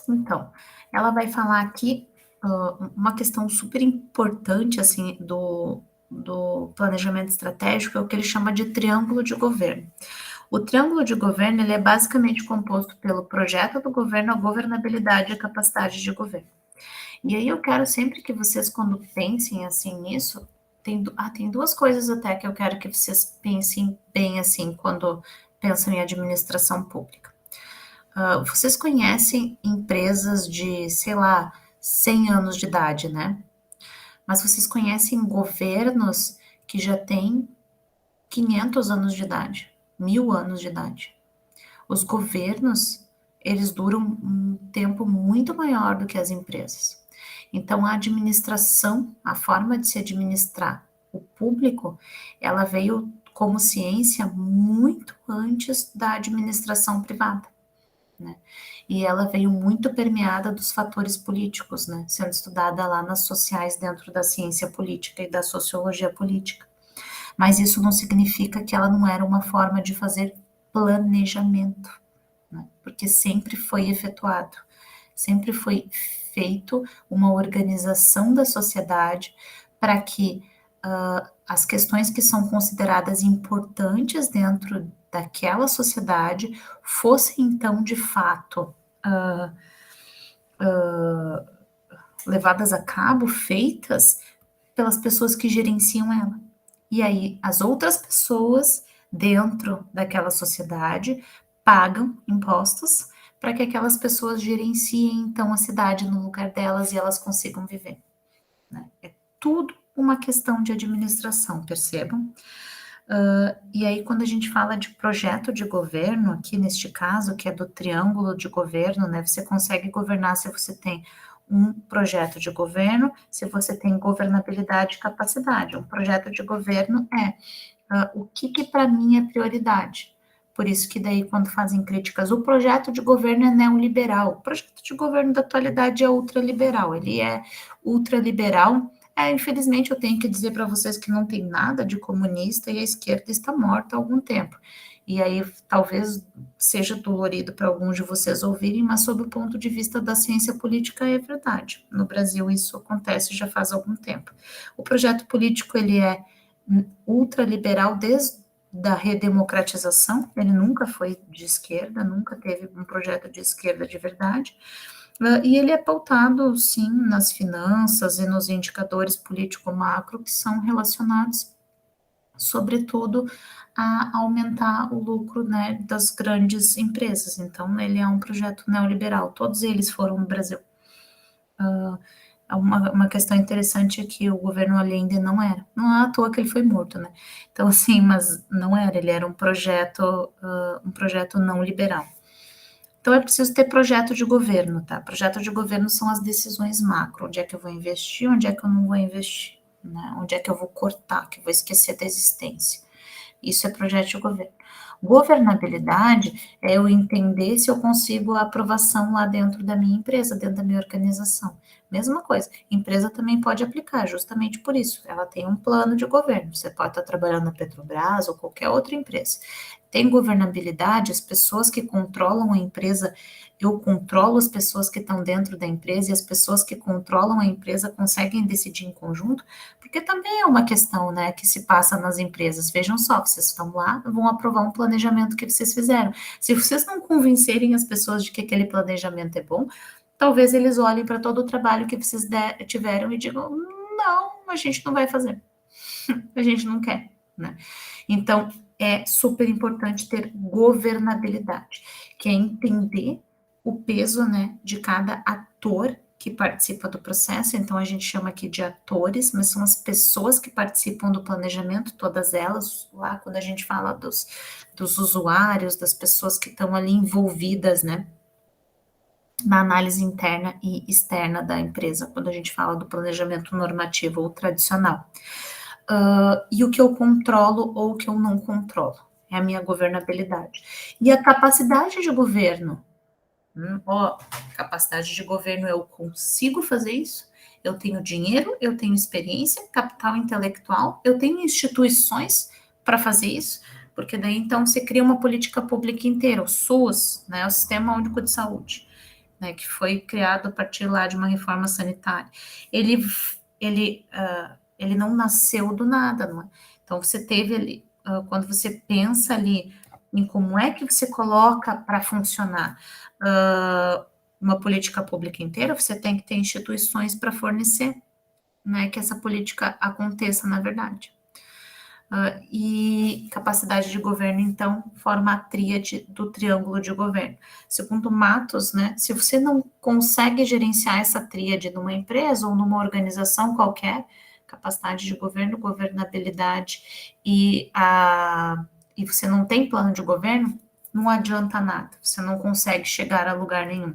Então, ela vai falar aqui uma questão super importante, assim, do planejamento estratégico, é o que ele chama de triângulo de governo. O triângulo de governo, ele é basicamente composto pelo projeto do governo, a governabilidade e a capacidade de governo. E aí eu quero sempre que vocês, quando pensem assim nisso, tem duas coisas até que eu quero que vocês pensem bem assim, quando pensam em administração pública. Vocês conhecem empresas de, sei lá, 100 anos de idade, né? Mas vocês conhecem governos que já têm 500 anos de idade, 1000 anos de idade. Os governos, eles duram um tempo muito maior do que as empresas. Então, a administração, a forma de se administrar o público, ela veio como ciência muito antes da administração privada, né? E ela veio muito permeada dos fatores políticos, né? Sendo estudada lá nas sociais dentro da ciência política e da sociologia política. Mas isso não significa que ela não era uma forma de fazer planejamento, né? Porque sempre foi efetuado, sempre foi feito uma organização da sociedade para que as questões que são consideradas importantes dentro daquela sociedade fossem então de fato levadas a cabo, feitas pelas pessoas que gerenciam ela. E aí as outras pessoas dentro daquela sociedade pagam impostos para que aquelas pessoas gerenciem então a cidade no lugar delas e elas consigam viver, né? É tudo uma questão de administração, percebam? E aí, quando a gente fala de projeto de governo, aqui neste caso, que é do triângulo de governo, né? Você consegue governar se você tem um projeto de governo, se você tem governabilidade e capacidade. Um projeto de governo é o que para mim é prioridade. Por isso que daí, quando fazem críticas, o projeto de governo é neoliberal. O projeto de governo da atualidade é ultraliberal. Ele é ultraliberal. Infelizmente, eu tenho que dizer para vocês que não tem nada de comunista e a esquerda está morta há algum tempo. E aí, talvez seja dolorido para alguns de vocês ouvirem, mas sob o ponto de vista da ciência política é verdade. No Brasil, isso acontece já faz algum tempo. O projeto político, ele é ultraliberal desde a redemocratização, ele nunca foi de esquerda, nunca teve um projeto de esquerda de verdade, e ele é pautado, sim, nas finanças e nos indicadores político-macro que são relacionados, sobretudo, a aumentar o lucro, né, das grandes empresas. Então, ele é um projeto neoliberal, todos eles foram no Brasil. Uma questão interessante é que o governo Allende não era. Não é à toa que ele foi morto, né? Então, assim, mas não era, ele era um projeto não liberal. Então, é preciso ter projeto de governo, tá? Projeto de governo são as decisões macro, onde é que eu vou investir, onde é que eu não vou investir, né? Onde é que eu vou cortar, que eu vou esquecer da existência. Isso é projeto de governo. Governabilidade é eu entender se eu consigo a aprovação lá dentro da minha empresa, dentro da minha organização. Mesma coisa, empresa também pode aplicar, justamente por isso. Ela tem um plano de governo. Você pode estar trabalhando na Petrobras ou qualquer outra empresa. Tem governabilidade, as pessoas que controlam a empresa, eu controlo as pessoas que estão dentro da empresa e as pessoas que controlam a empresa conseguem decidir em conjunto, porque também é uma questão, né, que se passa nas empresas. Vejam só, vocês estão lá, vão aprovar um planejamento que vocês fizeram. Se vocês não convencerem as pessoas de que aquele planejamento é bom, talvez eles olhem para todo o trabalho que vocês tiveram e digam, não, a gente não vai fazer. A gente não quer, né? Então, é super importante ter governabilidade, que é entender o peso, né, de cada ator que participa do processo. Então, a gente chama aqui de atores, mas são as pessoas que participam do planejamento, todas elas, lá quando a gente fala dos usuários, das pessoas que estão ali envolvidas, né, na análise interna e externa da empresa, quando a gente fala do planejamento normativo ou tradicional. E o que eu controlo ou o que eu não controlo. É a minha governabilidade. E a capacidade de governo. Capacidade de governo, eu consigo fazer isso? Eu tenho dinheiro, eu tenho experiência, capital intelectual, eu tenho instituições para fazer isso, porque daí então você cria uma política pública inteira, o SUS, né, o Sistema Único de Saúde, né, que foi criado a partir lá de uma reforma sanitária. Ele não nasceu do nada, não é? Então, você teve ali, quando você pensa ali em como é que você coloca para funcionar uma política pública inteira, você tem que ter instituições para fornecer, né, que essa política aconteça, na verdade. E capacidade de governo, então, forma a tríade do triângulo de governo. Segundo Matos, né, se você não consegue gerenciar essa tríade numa empresa ou numa organização qualquer, capacidade de governo, governabilidade e você não tem plano de governo, não adianta nada, você não consegue chegar a lugar nenhum.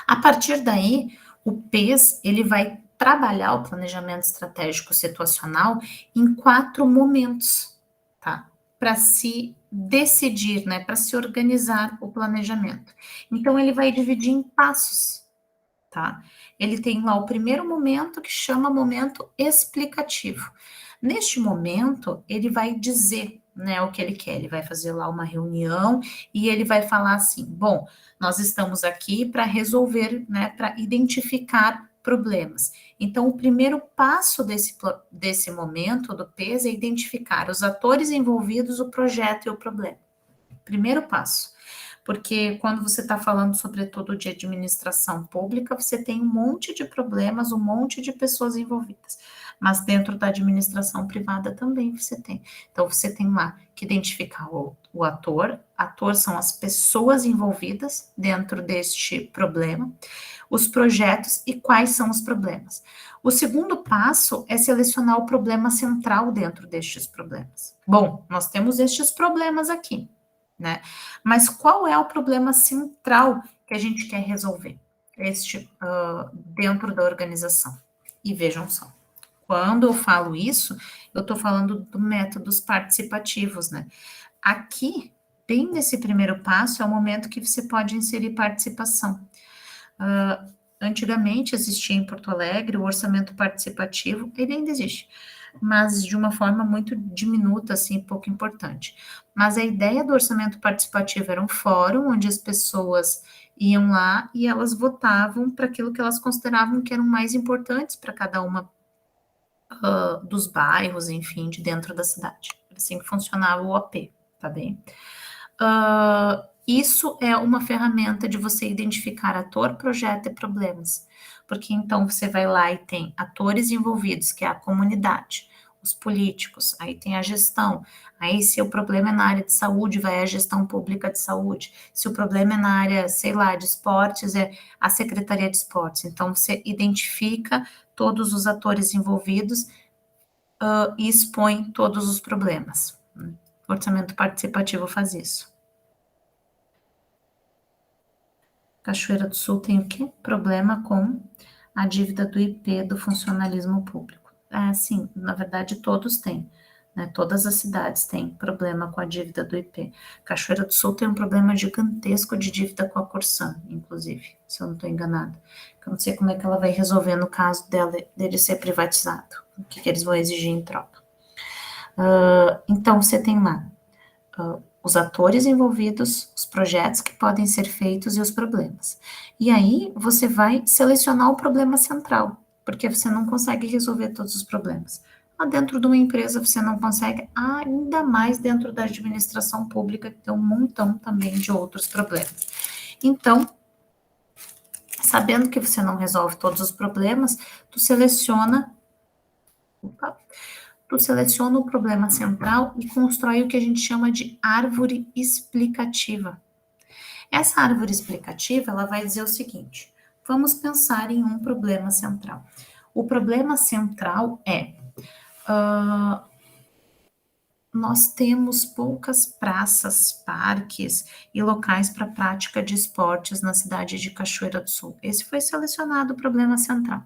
A partir daí, o PES, ele vai trabalhar o planejamento estratégico situacional em 4 momentos, tá? Para se decidir, né? Para se organizar o planejamento. Então, ele vai dividir em passos, tá? Ele tem lá o primeiro momento que chama momento explicativo. Neste momento, ele vai dizer, né, o que ele quer. Ele vai fazer lá uma reunião e ele vai falar assim: bom, nós estamos aqui para resolver, né, para identificar problemas. Então, o primeiro passo desse momento do PES é identificar os atores envolvidos, o projeto e o problema. Primeiro passo. Porque quando você está falando, sobretudo, de administração pública, você tem um monte de problemas, um monte de pessoas envolvidas. Mas dentro da administração privada também você tem. Então, você tem lá que identificar o ator. Ator são as pessoas envolvidas dentro deste problema, os projetos e quais são os problemas. O segundo passo é selecionar o problema central dentro destes problemas. Bom, nós temos estes problemas aqui, né? Mas qual é o problema central que a gente quer resolver dentro da organização? E vejam só, quando eu falo isso, eu estou falando do métodos participativos, né? Aqui, bem nesse primeiro passo, é o momento que você pode inserir participação. Antigamente existia em Porto Alegre o orçamento participativo, ele ainda existe, mas de uma forma muito diminuta, assim, pouco importante. Mas a ideia do orçamento participativo era um fórum onde as pessoas iam lá e elas votavam para aquilo que elas consideravam que eram mais importantes para cada uma dos bairros, enfim, de dentro da cidade. Assim que funcionava o OP, tá bem? Isso é uma ferramenta de você identificar ator, projeto e problemas, porque então você vai lá e tem atores envolvidos, que é a comunidade, os políticos, aí tem a gestão, aí se o problema é na área de saúde, vai a gestão pública de saúde, se o problema é na área, sei lá, de esportes, é a Secretaria de Esportes, então você identifica todos os atores envolvidos e expõe todos os problemas. O orçamento participativo faz isso. Cachoeira do Sul tem o quê? Problema com a dívida do IP do funcionalismo público. Sim, na verdade todos têm, né? Todas as cidades têm problema com a dívida do IP. Cachoeira do Sul tem um problema gigantesco de dívida com a Corsã, inclusive, se eu não estou enganada. Eu não sei como é que ela vai resolver no caso dele ser privatizado, o que eles vão exigir em troca. Então, você tem lá os atores envolvidos, os projetos que podem ser feitos e os problemas. E aí você vai selecionar o problema central, porque você não consegue resolver todos os problemas. Lá dentro de uma empresa você não consegue, ainda mais dentro da administração pública, que tem um montão também de outros problemas. Então, sabendo que você não resolve todos os problemas, tu seleciona o problema central e constrói o que a gente chama de árvore explicativa. Essa árvore explicativa, ela vai dizer o seguinte: vamos pensar em um problema central. O problema central é nós temos poucas praças, parques e locais para prática de esportes na cidade de Cachoeira do Sul. Esse foi selecionado o problema central.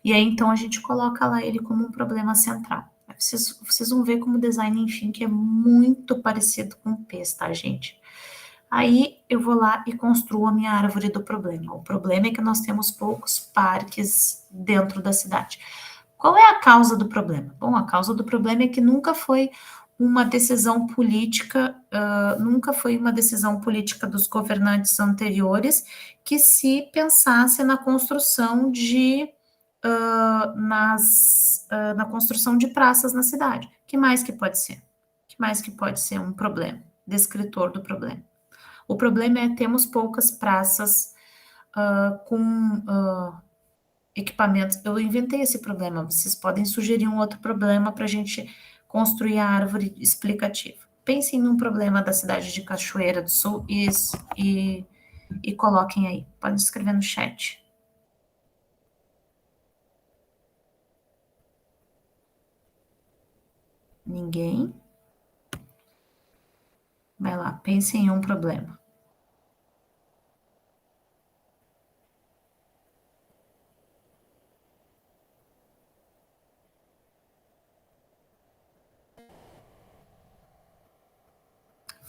E aí, então, a gente coloca lá ele como um problema central. Vocês vão ver como o design, enfim, que é muito parecido com o PES, tá, gente? Aí, eu vou lá e construo a minha árvore do problema. O problema é que nós temos poucos parques dentro da cidade. Qual é a causa do problema? Bom, a causa do problema é que nunca foi uma decisão política, dos governantes anteriores que se pensasse na construção na construção de praças na cidade. Que mais que pode ser? Que mais que pode ser um problema? Descritor do problema. O problema é temos poucas praças com equipamentos. Eu inventei esse problema. Vocês podem sugerir um outro problema para a gente construir a árvore explicativa. Pensem num problema da cidade de Cachoeira do Sul e coloquem aí. Podem escrever no chat. Ninguém? Vai lá, pense em um problema.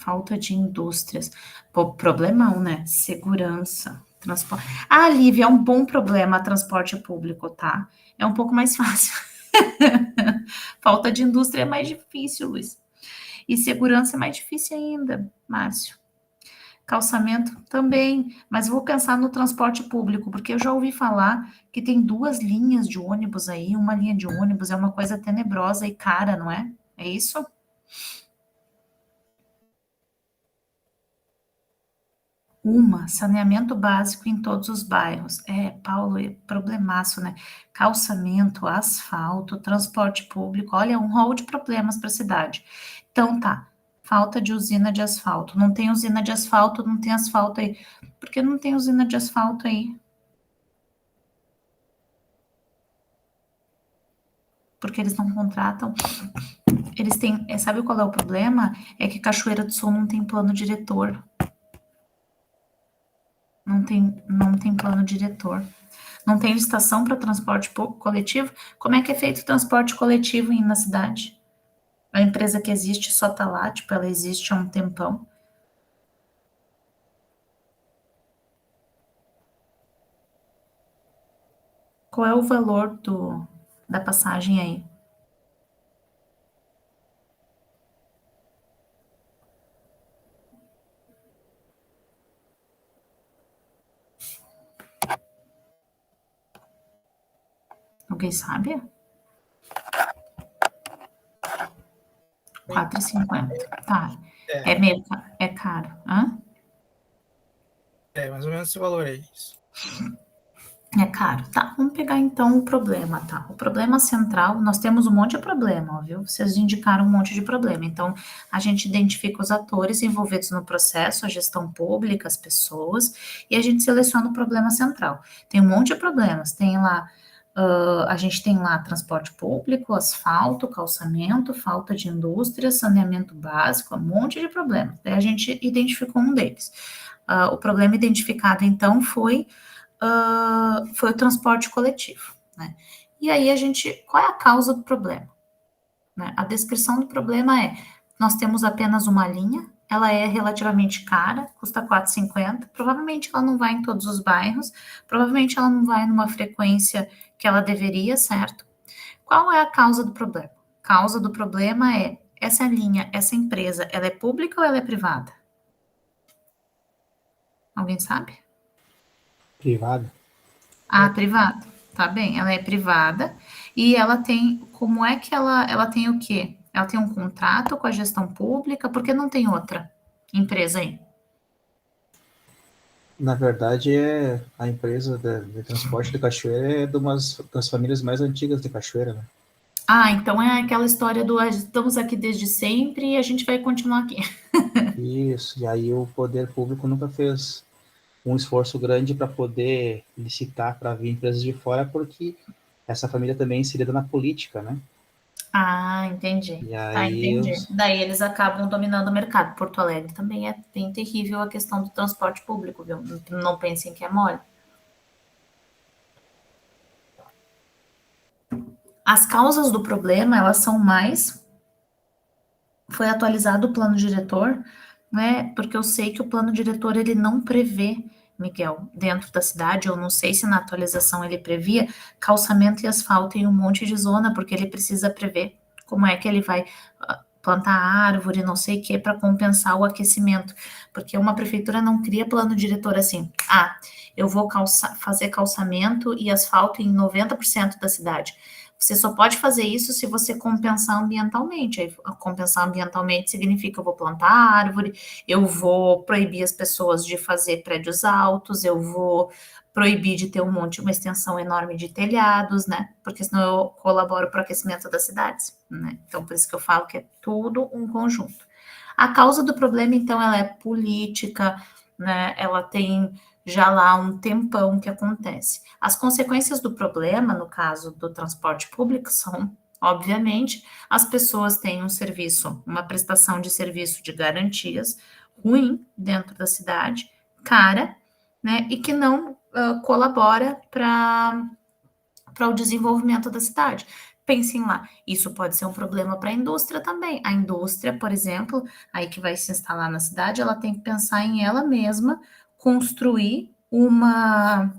Falta de indústrias. Pô, problemão, né? Segurança, transporte. Ah, Lívia, é um bom problema transporte público, tá? É um pouco mais fácil. Falta de indústria é mais difícil, Luiz. E segurança é mais difícil ainda, Márcio. Calçamento também, mas vou pensar no transporte público, porque eu já ouvi falar que tem 2 linhas de ônibus aí, uma linha de ônibus é uma coisa tenebrosa e cara, não é? É isso? Saneamento básico em todos os bairros. É, Paulo, é problemaço, né? Calçamento, asfalto, transporte público, olha, um rol de problemas para a cidade. Então tá, falta de usina de asfalto. Não tem usina de asfalto, não tem asfalto aí. Por que não tem usina de asfalto aí? Porque eles não contratam. Eles têm. Sabe qual é o problema? É que Cachoeira do Sul não tem plano diretor. Não tem plano diretor. Não tem licitação para transporte coletivo? Como é que é feito o transporte coletivo na cidade? A empresa que existe só está lá, tipo, ela existe há um tempão. Qual é o valor da passagem aí? Alguém sabe? 4,50. Tá. É, É caro. Hã? mais ou menos esse valor aí. É caro. Tá, vamos pegar então o problema, tá? O problema central, nós temos um monte de problema, ó, viu? Vocês indicaram um monte de problema. Então, a gente identifica os atores envolvidos no processo, a gestão pública, as pessoas, e a gente seleciona o problema central. Tem um monte de problemas. Tem lá, a gente tem lá transporte público, asfalto, calçamento, falta de indústria, saneamento básico, um monte de problemas. Daí a gente identificou um deles. O problema identificado, então, foi o transporte coletivo, né? E aí qual é a causa do problema? Né? A descrição do problema é, nós temos apenas uma linha, ela é relativamente cara, custa 4,50, provavelmente ela não vai em todos os bairros, provavelmente ela não vai numa frequência que ela deveria, certo? Qual é a causa do problema? A causa do problema é, essa linha, essa empresa, ela é pública ou ela é privada? Alguém sabe? Privada. Privada. Tá bem, ela é privada e ela tem, como é que ela tem o quê? Ela tem um contrato com a gestão pública, porque não tem outra empresa aí? Na verdade, a empresa de transporte de Cachoeira é de umas das famílias mais antigas de Cachoeira, né? Então é aquela história do estamos aqui desde sempre e a gente vai continuar aqui. Isso, e aí o poder público nunca fez um esforço grande para poder licitar para vir empresas de fora, porque essa família também é inserida na política, né? Entendi. E Tá, aí, entendi. Daí eles acabam dominando o mercado. Porto Alegre também é bem terrível a questão do transporte público, viu? Não pensem que é mole. As causas do problema, elas são mais. Foi atualizado o plano diretor, né? Porque eu sei que o plano diretor ele não prevê, Miguel, dentro da cidade, eu não sei se na atualização ele previa calçamento e asfalto em um monte de zona, porque ele precisa prever como é que ele vai plantar árvore, não sei o que, para compensar o aquecimento, porque uma prefeitura não cria plano diretor assim, eu vou fazer calçamento e asfalto em 90% da cidade. Você só pode fazer isso se você compensar ambientalmente. Aí, compensar ambientalmente significa eu vou plantar árvore, eu vou proibir as pessoas de fazer prédios altos, eu vou proibir de ter uma extensão enorme de telhados, né? Porque senão eu colaboro para o aquecimento das cidades, né? Então, por isso que eu falo que é tudo um conjunto. A causa do problema, então, ela é política, né? Ela tem já lá um tempão que acontece. As consequências do problema, no caso do transporte público, são, obviamente, as pessoas têm um serviço, uma prestação de serviço de garantias ruim dentro da cidade, cara, né, e que não colabora para o desenvolvimento da cidade. Pensem lá, isso pode ser um problema para a indústria também. A indústria, por exemplo, aí que vai se instalar na cidade, ela tem que pensar em ela mesma construir uma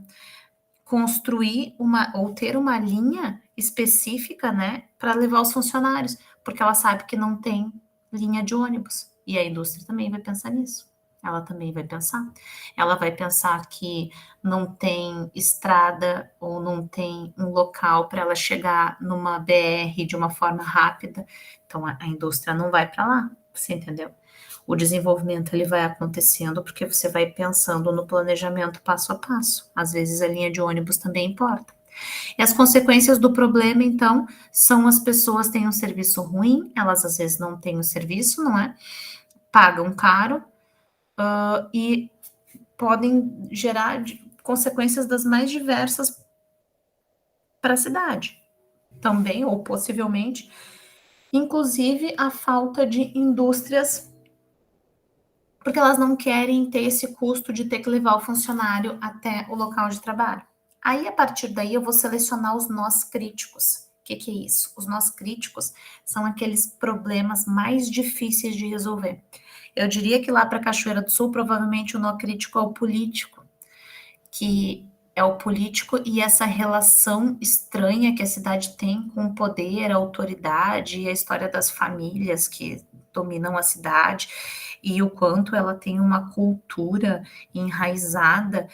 ou ter uma linha específica, né, para levar os funcionários, porque ela sabe que não tem linha de ônibus. E a indústria também vai pensar nisso. Ela também vai pensar. Ela vai pensar que não tem estrada ou não tem um local para ela chegar numa BR de uma forma rápida. Então a indústria não vai para lá, você entendeu? O desenvolvimento ele vai acontecendo porque você vai pensando no planejamento passo a passo. Às vezes a linha de ônibus também importa. E as consequências do problema, então, são as pessoas têm um serviço ruim, elas às vezes não têm o serviço, não é? Pagam caro e podem gerar consequências das mais diversas para a cidade. Também, ou possivelmente, inclusive a falta de indústrias porque elas não querem ter esse custo de ter que levar o funcionário até o local de trabalho. Aí, a partir daí, eu vou selecionar os nós críticos. O que é isso? Os nós críticos são aqueles problemas mais difíceis de resolver. Eu diria que lá para Cachoeira do Sul, provavelmente o nó crítico é o político, que é o político e essa relação estranha que a cidade tem com o poder, a autoridade e a história das famílias que dominam a cidade e o quanto ela tem uma cultura enraizada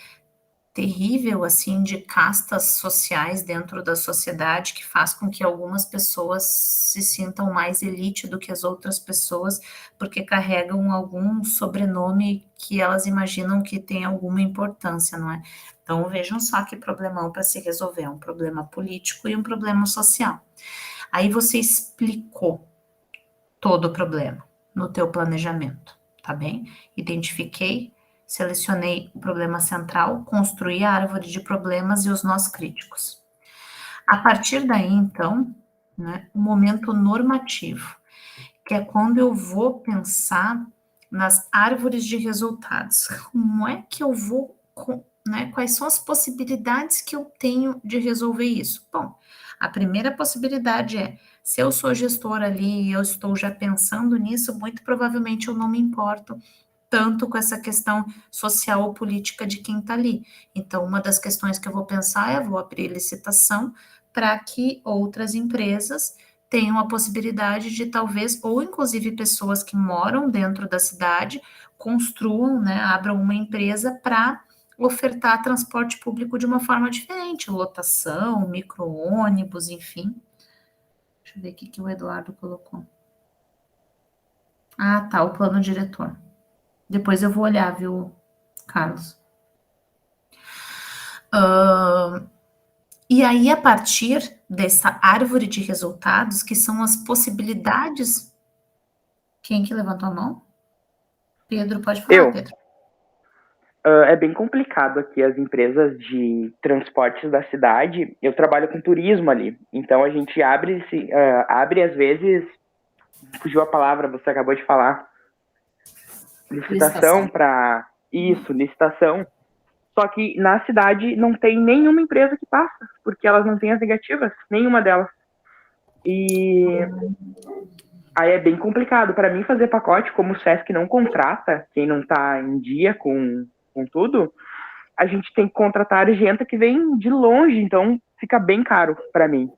terrível assim de castas sociais dentro da sociedade que faz com que algumas pessoas se sintam mais elite do que as outras pessoas porque carregam algum sobrenome que elas imaginam que tem alguma importância, não é? Então vejam só que problemão para se resolver, um problema político e um problema social. Aí você explicou todo o problema no teu planejamento, tá bem? Identifiquei, selecionei o problema central, construí a árvore de problemas e os nós críticos. A partir daí, então, né, o momento normativo, que é quando eu vou pensar nas árvores de resultados. Como é que eu vou, né, quais são as possibilidades que eu tenho de resolver isso? Bom, a primeira possibilidade é, se eu sou gestora ali e eu estou já pensando nisso, muito provavelmente eu não me importo tanto com essa questão social ou política de quem está ali. Então, uma das questões que eu vou pensar é, vou abrir licitação para que outras empresas tenham a possibilidade de talvez, ou inclusive pessoas que moram dentro da cidade, construam, né, abram uma empresa para ofertar transporte público de uma forma diferente, lotação, micro-ônibus, enfim. Deixa eu ver o que o Eduardo colocou. Ah, tá, o plano diretor. Depois eu vou olhar, viu, Carlos? E aí, a partir dessa árvore de resultados, que são as possibilidades. Quem que levantou a mão? Pedro, pode falar, Eu. Pedro. É bem complicado aqui as empresas de transportes da cidade. Eu trabalho com turismo ali, então a gente abre às vezes, fugiu a palavra, você acabou de falar, licitação para isso, licitação. Só que na cidade não tem nenhuma empresa que passa, porque elas não têm as negativas, nenhuma delas. E aí é bem complicado para mim fazer pacote, como o Sesc não contrata quem não está em dia com tudo. A gente tem que contratar gente que vem de longe, então fica bem caro para mim.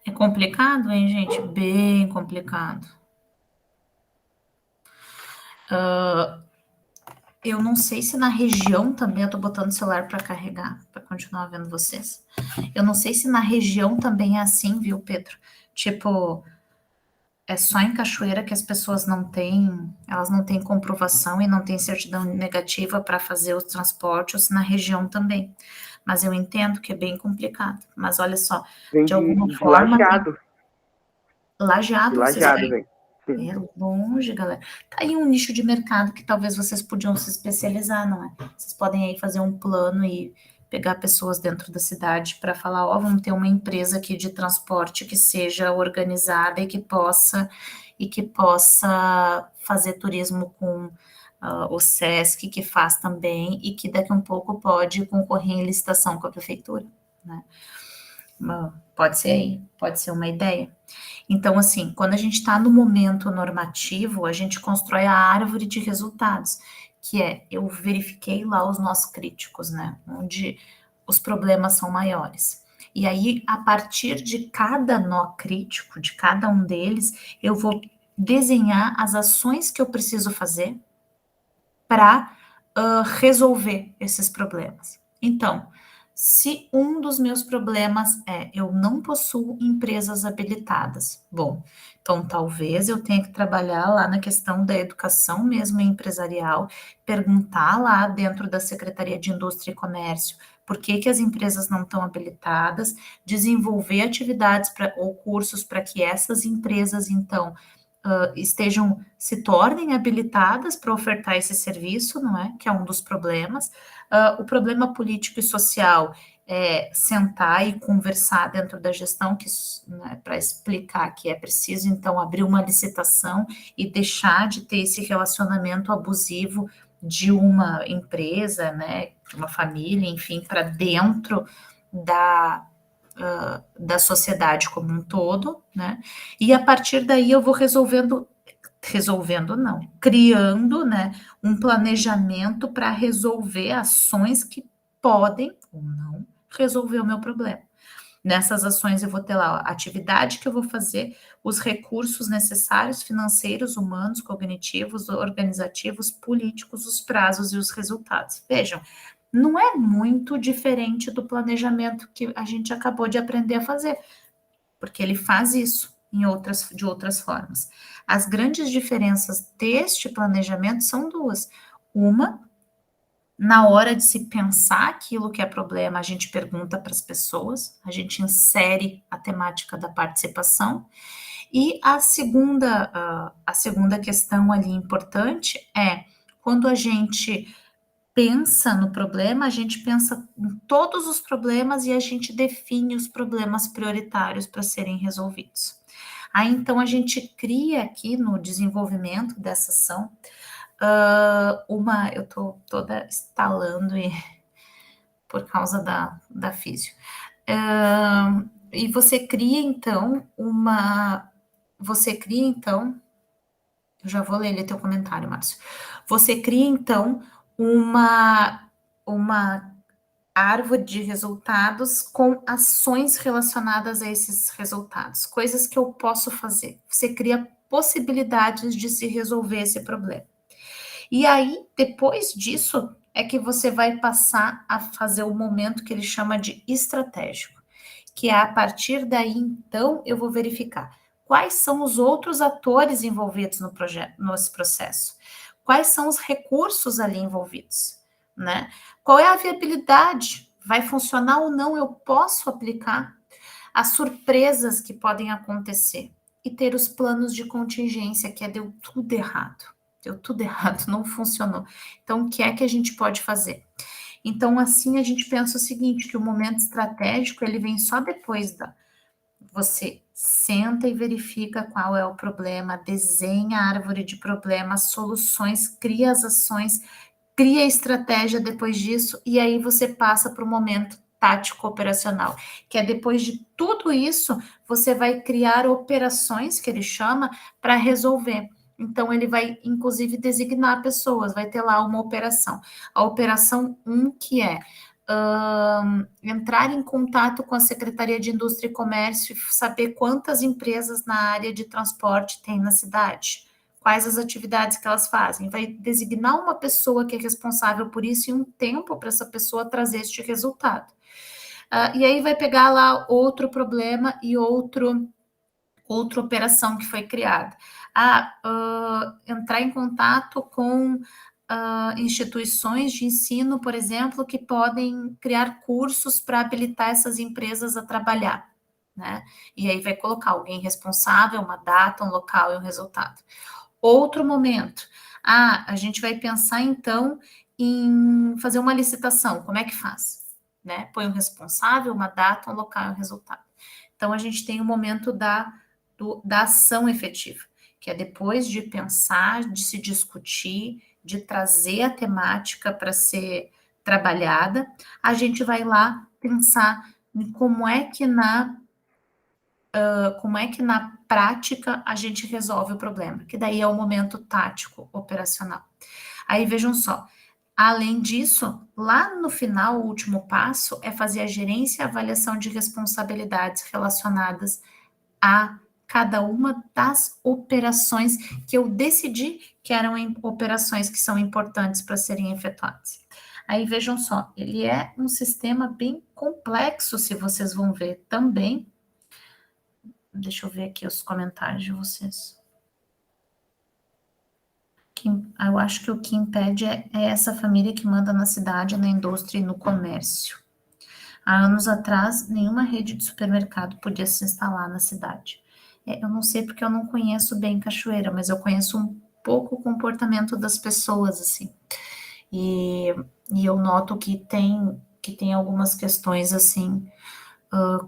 É complicado, hein, gente? Bem complicado. Eu não sei se na região também, eu tô botando o celular para carregar, para continuar vendo vocês. Eu não sei se na região também é assim, viu, Pedro? Tipo, é só em Cachoeira que as pessoas elas não têm comprovação e não têm certidão negativa para fazer o transporte, ou se na região também. Mas eu entendo que é bem complicado. Mas olha só, Vem de alguma de forma. Lajeado. Lajeado, De Lajeado, vem. É longe, galera. Tá aí um nicho de mercado que talvez vocês podiam se especializar, não é? Vocês podem aí fazer um plano e pegar pessoas dentro da cidade para falar, ó, vamos ter uma empresa aqui de transporte que seja organizada e que possa fazer turismo com o Sesc, que faz também, e que daqui a um pouco pode concorrer em licitação com a prefeitura, né? Pode ser aí, pode ser uma ideia. Então, assim, quando a gente está no momento normativo, a gente constrói a árvore de resultados, que é, eu verifiquei lá os nossos críticos, né, onde os problemas são maiores. E aí, a partir de cada nó crítico, de cada um deles, eu vou desenhar as ações que eu preciso fazer para resolver esses problemas. Então, se um dos meus problemas é eu não possuo empresas habilitadas, bom, então talvez eu tenha que trabalhar lá na questão da educação mesmo empresarial, perguntar lá dentro da Secretaria de Indústria e Comércio por que que as empresas não estão habilitadas, desenvolver atividades ou cursos para que essas empresas, então, se tornem habilitadas para ofertar esse serviço, não é? Que é um dos problemas. O problema político e social é sentar e conversar dentro da gestão, que, né, para explicar que é preciso, então, abrir uma licitação e deixar de ter esse relacionamento abusivo de uma empresa, né, de uma família, enfim, para dentro da sociedade como um todo, né? E a partir daí eu vou resolvendo não, criando, né, um planejamento para resolver ações que podem ou não resolver o meu problema. Nessas ações eu vou ter lá a atividade que eu vou fazer, os recursos necessários, financeiros, humanos, cognitivos, organizativos, políticos, os prazos e os resultados. Vejam, não é muito diferente do planejamento que a gente acabou de aprender a fazer, porque ele faz isso de outras formas. As grandes diferenças deste planejamento são duas. Uma, na hora de se pensar aquilo que é problema, a gente pergunta para as pessoas, a gente insere a temática da participação. E a segunda questão ali importante é quando a gente pensa no problema, a gente pensa em todos os problemas e a gente define os problemas prioritários para serem resolvidos. Aí, então, a gente cria aqui no desenvolvimento dessa ação eu estou toda estalando por causa da físio. E você cria, então, eu já vou ler ali teu comentário, Márcio. Você cria, então, uma árvore de resultados com ações relacionadas a esses resultados, coisas que eu posso fazer. Você cria possibilidades de se resolver esse problema. E aí, depois disso, é que você vai passar a fazer o momento que ele chama de estratégico, que é a partir daí, então, eu vou verificar quais são os outros atores envolvidos nesse processo, quais são os recursos ali envolvidos, né? Qual é a viabilidade? Vai funcionar ou não? Eu posso aplicar? As surpresas que podem acontecer e ter os planos de contingência, que deu tudo errado, não funcionou. Então, o que é que a gente pode fazer? Então, assim, a gente pensa o seguinte, que o momento estratégico, ele vem só depois você senta e verifica qual é o problema, desenha a árvore de problemas, soluções, cria as ações, cria a estratégia depois disso, e aí você passa para o momento tático operacional, que é depois de tudo isso, você vai criar operações, que ele chama, para resolver. Então, ele vai, inclusive, designar pessoas, vai ter lá uma operação. A operação 1, que é entrar em contato com a Secretaria de Indústria e Comércio e saber quantas empresas na área de transporte tem na cidade, quais as atividades que elas fazem, vai designar uma pessoa que é responsável por isso e um tempo para essa pessoa trazer este resultado. E aí vai pegar lá outro problema e outra operação que foi criada. Entrar em contato com instituições de ensino, por exemplo, que podem criar cursos para habilitar essas empresas a trabalhar, né? E aí vai colocar alguém responsável, uma data, um local e um resultado. Outro momento, a gente vai pensar então em fazer uma licitação, como é que faz? Né? Põe um responsável, uma data, um local e um resultado. Então a gente tem o momento da ação efetiva, que é depois de pensar, de se discutir, de trazer a temática para ser trabalhada, a gente vai lá pensar como é que na prática a gente resolve o problema, que daí é o momento tático operacional. Aí vejam só, além disso, lá no final, o último passo é fazer a gerência e avaliação de responsabilidades relacionadas a cada uma das operações que eu decidi que eram operações que são importantes para serem efetuadas. Aí vejam só, ele é um sistema bem complexo, se vocês vão ver também. Deixa eu ver aqui os comentários de vocês. Eu acho que o que impede é essa família que manda na cidade, na indústria e no comércio. Há anos atrás, nenhuma rede de supermercado podia se instalar na cidade. Eu não sei porque eu não conheço bem Cachoeira, mas eu conheço um pouco o comportamento das pessoas, assim. E eu noto que tem algumas questões, assim,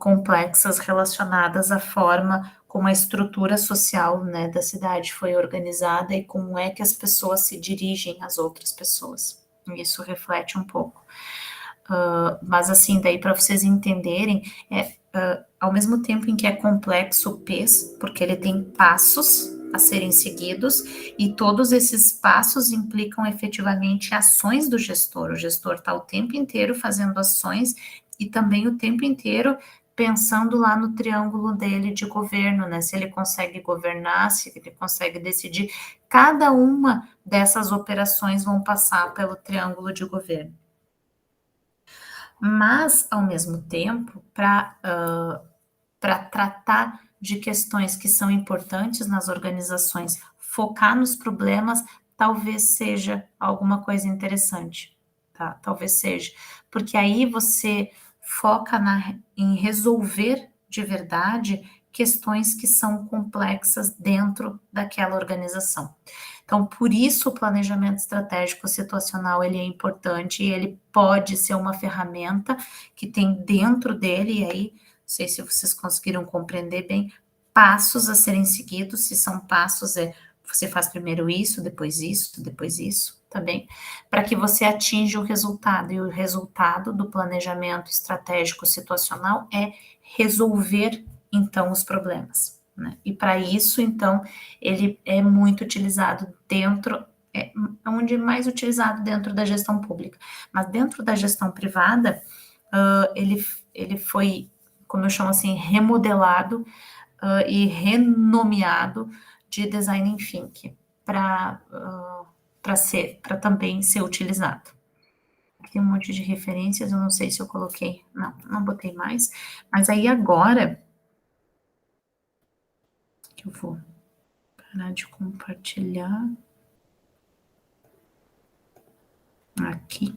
complexas relacionadas à forma como a estrutura social, né, da cidade foi organizada e como é que as pessoas se dirigem às outras pessoas. Isso reflete um pouco. Mas assim, daí para vocês entenderem, ao mesmo tempo em que é complexo o PES, porque ele tem passos a serem seguidos, e todos esses passos implicam efetivamente ações do gestor. O gestor está o tempo inteiro fazendo ações e também o tempo inteiro pensando lá no triângulo dele de governo, né? Se ele consegue governar, se ele consegue decidir. Cada uma dessas operações vão passar pelo triângulo de governo. Mas, ao mesmo tempo, para tratar de questões que são importantes nas organizações, focar nos problemas, talvez seja alguma coisa interessante, tá? Talvez seja, porque aí você foca em resolver de verdade questões que são complexas dentro daquela organização. Então, por isso o planejamento estratégico situacional ele é importante e ele pode ser uma ferramenta que tem dentro dele, e aí, não sei se vocês conseguiram compreender bem, passos a serem seguidos, se são passos, você faz primeiro isso, depois isso, tá bem? Para que você atinja o resultado, e o resultado do planejamento estratégico situacional é resolver, então, os problemas, né? E para isso, então, ele é muito utilizado dentro, onde é mais utilizado dentro da gestão pública. Mas dentro da gestão privada, ele foi, como eu chamo assim, remodelado e renomeado de design thinking para também ser utilizado. Tem um monte de referências, eu não sei se eu coloquei, não botei mais, mas aí agora que eu vou parar de compartilhar aqui.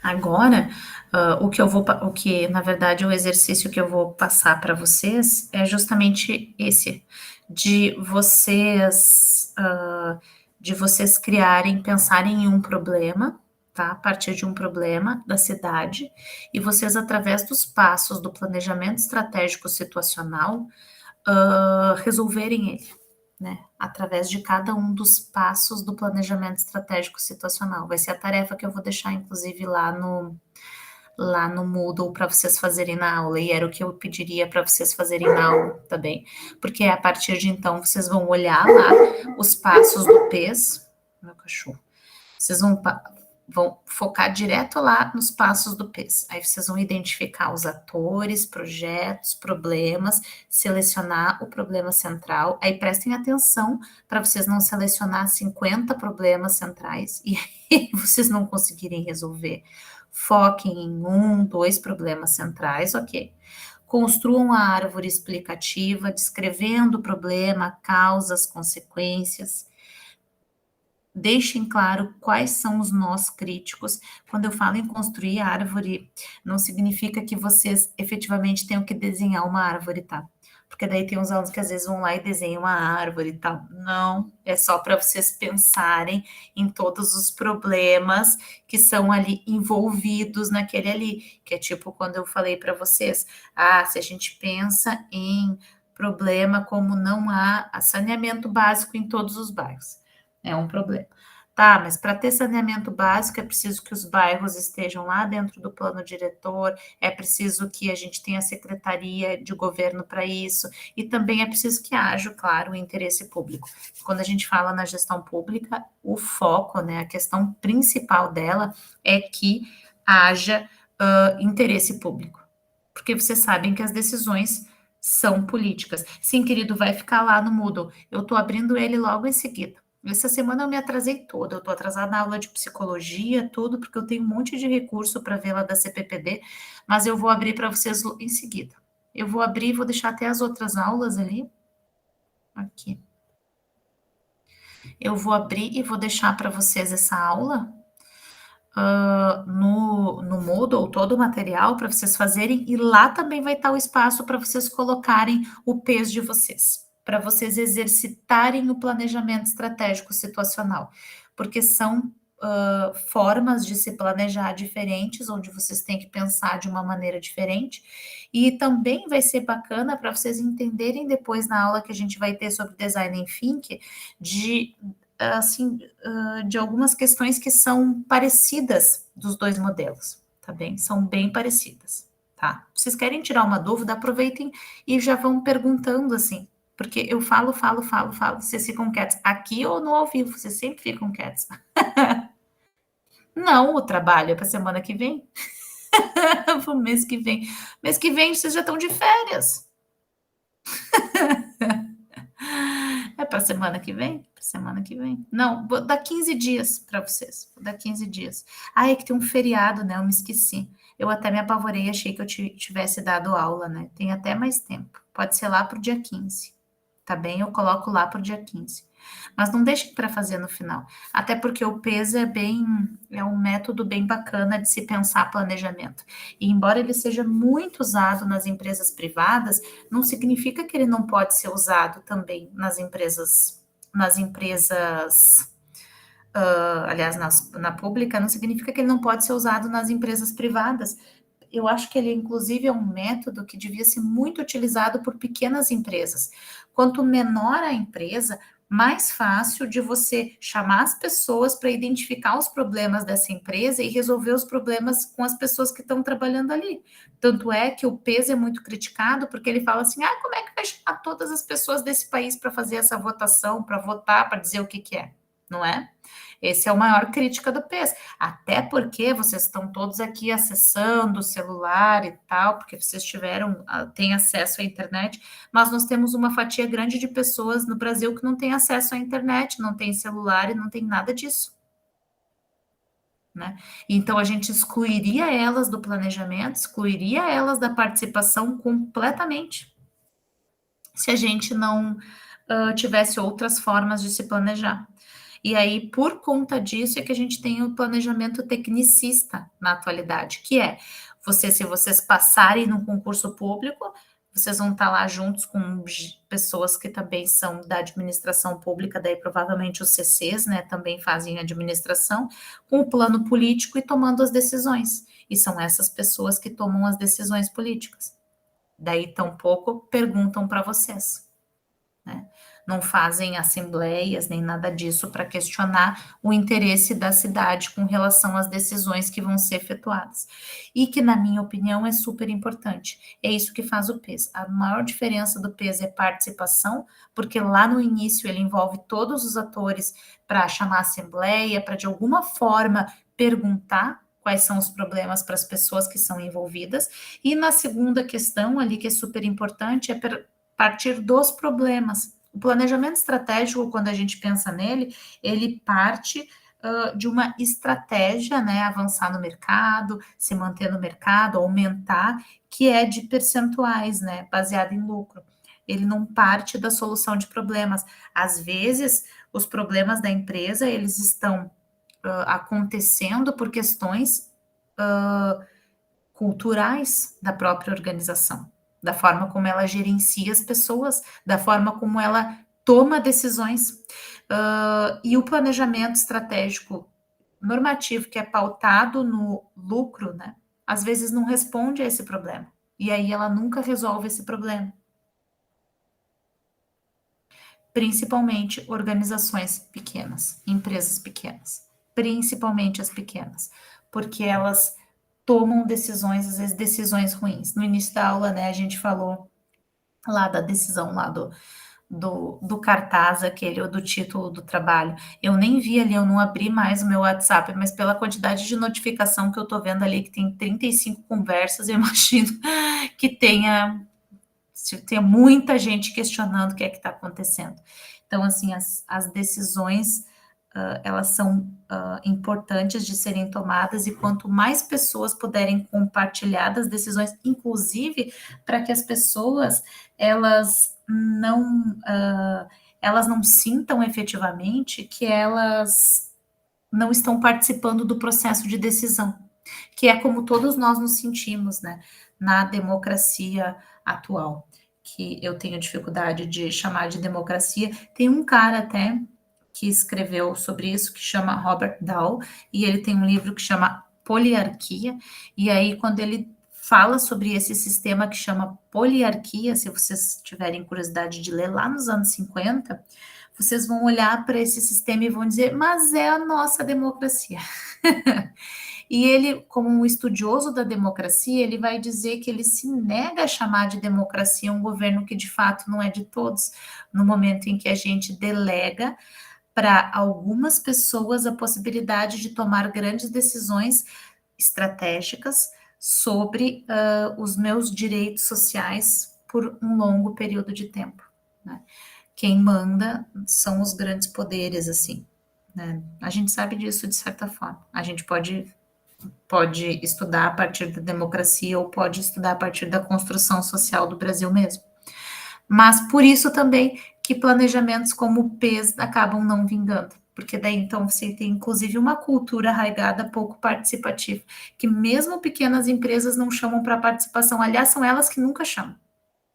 Agora, o que na verdade o exercício que eu vou passar para vocês é justamente esse, de vocês pensarem em um problema, tá? A partir de um problema da cidade, e vocês, através dos passos do planejamento estratégico situacional, resolverem ele, né? Através de cada um dos passos do planejamento estratégico situacional. Vai ser a tarefa que eu vou deixar, inclusive, lá no Moodle para vocês fazerem na aula, e era o que eu pediria para vocês fazerem na aula também, porque a partir de então vocês vão olhar lá os passos do PES, meu cachorro, vocês vão focar direto lá nos passos do PES. Aí vocês vão identificar os atores, projetos, problemas, selecionar o problema central. Aí prestem atenção para vocês não selecionar 50 problemas centrais e vocês não conseguirem resolver. Foquem em 1, 2 problemas centrais, ok. Construam a árvore explicativa, descrevendo o problema, causas, consequências. Deixem claro quais são os nós críticos. Quando eu falo em construir árvore, não significa que vocês efetivamente tenham que desenhar uma árvore, tá? Porque daí tem uns alunos que às vezes vão lá e desenham uma árvore e tal. Não, é só para vocês pensarem em todos os problemas que são ali envolvidos naquele ali, que é tipo quando eu falei para vocês, se a gente pensa em problema como não há saneamento básico em todos os bairros, é um problema. Tá, mas para ter saneamento básico é preciso que os bairros estejam lá dentro do plano diretor, é preciso que a gente tenha secretaria de governo para isso, e também é preciso que haja, claro, o interesse público. Quando a gente fala na gestão pública, o foco, né, a questão principal dela é que haja interesse público, porque vocês sabem que as decisões são políticas. Sim, querido, vai ficar lá no Moodle. Eu estou abrindo ele logo em seguida. Essa semana eu me atrasei toda, eu estou atrasada na aula de psicologia, tudo, porque eu tenho um monte de recurso para ver lá da CPPD, mas eu vou abrir para vocês em seguida. Eu vou abrir e vou deixar até as outras aulas ali. Aqui. Eu vou abrir e vou deixar para vocês essa aula no Moodle, todo o material para vocês fazerem, e lá também vai estar o espaço para vocês colocarem o peso de vocês, para vocês exercitarem o planejamento estratégico situacional, porque são formas de se planejar diferentes, onde vocês têm que pensar de uma maneira diferente, e também vai ser bacana para vocês entenderem depois na aula que a gente vai ter sobre Design Thinking, assim, de algumas questões que são parecidas dos dois modelos, tá bem? São bem parecidas, tá? Vocês querem tirar uma dúvida, aproveitem e já vão perguntando assim, porque eu falo, vocês ficam quietos. Aqui ou no ao vivo, vocês sempre ficam quietos. Não, o trabalho é para semana que vem. Para o mês que vem. Mês que vem vocês já estão de férias. É para semana que vem? Para semana que vem. Não, vou dar 15 dias para vocês. Vou dar 15 dias. Ah, é que tem um feriado, né? Eu me esqueci. Eu até me apavorei, achei que eu tivesse dado aula, né? Tem até mais tempo. Pode ser lá para o dia 15. Tá bem? Eu coloco lá para o dia 15. Mas não deixem para fazer no final. Até porque o peso é um método bem bacana de se pensar planejamento. E embora ele seja muito usado nas empresas privadas, não significa que ele não pode ser usado também aliás, na pública, não significa que ele não pode ser usado nas empresas privadas. Eu acho que ele, inclusive, é um método que devia ser muito utilizado por pequenas empresas. Quanto menor a empresa, mais fácil de você chamar as pessoas para identificar os problemas dessa empresa e resolver os problemas com as pessoas que estão trabalhando ali. Tanto é que o peso é muito criticado, porque ele fala assim, como é que vai chamar todas as pessoas desse país para fazer essa votação, para votar, para dizer o que é, não é? Esse é a maior crítica do PES, até porque vocês estão todos aqui acessando o celular e tal, porque vocês têm acesso à internet, mas nós temos uma fatia grande de pessoas no Brasil que não tem acesso à internet, não tem celular e não tem nada disso. Né? Então a gente excluiria elas do planejamento, excluiria elas da participação completamente, se a gente não tivesse outras formas de se planejar. E aí, por conta disso, é que a gente tem o planejamento tecnicista na atualidade, que é se vocês passarem no concurso público, vocês vão estar lá juntos com pessoas que também são da administração pública, daí provavelmente os CCs, né, também fazem administração, com o plano político e tomando as decisões. E são essas pessoas que tomam as decisões políticas. Daí, tampouco perguntam para vocês, né? Não fazem assembleias nem nada disso para questionar o interesse da cidade com relação às decisões que vão ser efetuadas. E que, na minha opinião, é super importante. É isso que faz o PES. A maior diferença do PES é participação, porque lá no início ele envolve todos os atores para chamar a assembleia, para de alguma forma perguntar quais são os problemas para as pessoas que são envolvidas. E na segunda questão ali, que é super importante, é partir dos problemas. O planejamento estratégico, quando a gente pensa nele, ele parte de uma estratégia, né, avançar no mercado, se manter no mercado, aumentar, que é de percentuais, né, baseado em lucro. Ele não parte da solução de problemas. Às vezes, os problemas da empresa, eles estão acontecendo por questões culturais da própria organização, da forma como ela gerencia as pessoas, da forma como ela toma decisões. E o planejamento estratégico normativo, que é pautado no lucro, né, às vezes não responde a esse problema. E aí ela nunca resolve esse problema. principalmente organizações pequenas, empresas pequenas, principalmente as pequenas, porque elas tomam decisões, às vezes decisões ruins. No início da aula, né, a gente falou lá da decisão lá do cartaz aquele, ou do título do trabalho. Eu nem vi ali, eu não abri mais o meu WhatsApp, mas pela quantidade de notificação que eu tô vendo ali, que tem 35 conversas, eu imagino que tenha muita gente questionando o que é que está acontecendo. Então, assim, as decisões, elas são importantes de serem tomadas, e quanto mais pessoas puderem compartilhar das decisões, inclusive para que as pessoas, elas não sintam efetivamente que elas não estão participando do processo de decisão, que é como todos nós nos sentimos, né, na democracia atual, que eu tenho dificuldade de chamar de democracia. Tem um cara até que escreveu sobre isso, que chama Robert Dahl, e ele tem um livro que chama Poliarquia, e aí quando ele fala sobre esse sistema que chama poliarquia, se vocês tiverem curiosidade de ler, lá nos anos 50, vocês vão olhar para esse sistema e vão dizer, mas é a nossa democracia. E ele, como um estudioso da democracia, ele vai dizer que ele se nega a chamar de democracia um governo que de fato não é de todos, no momento em que a gente delega para algumas pessoas a possibilidade de tomar grandes decisões estratégicas sobre os meus direitos sociais por um longo período de tempo, né? Quem manda são os grandes poderes, assim, né? A gente sabe disso de certa forma. A gente pode estudar a partir da democracia ou pode estudar a partir da construção social do Brasil mesmo. Mas por isso também que planejamentos como o PES acabam não vingando, porque daí então você tem inclusive uma cultura arraigada pouco participativa, que mesmo pequenas empresas não chamam para participação, aliás, são elas que nunca chamam.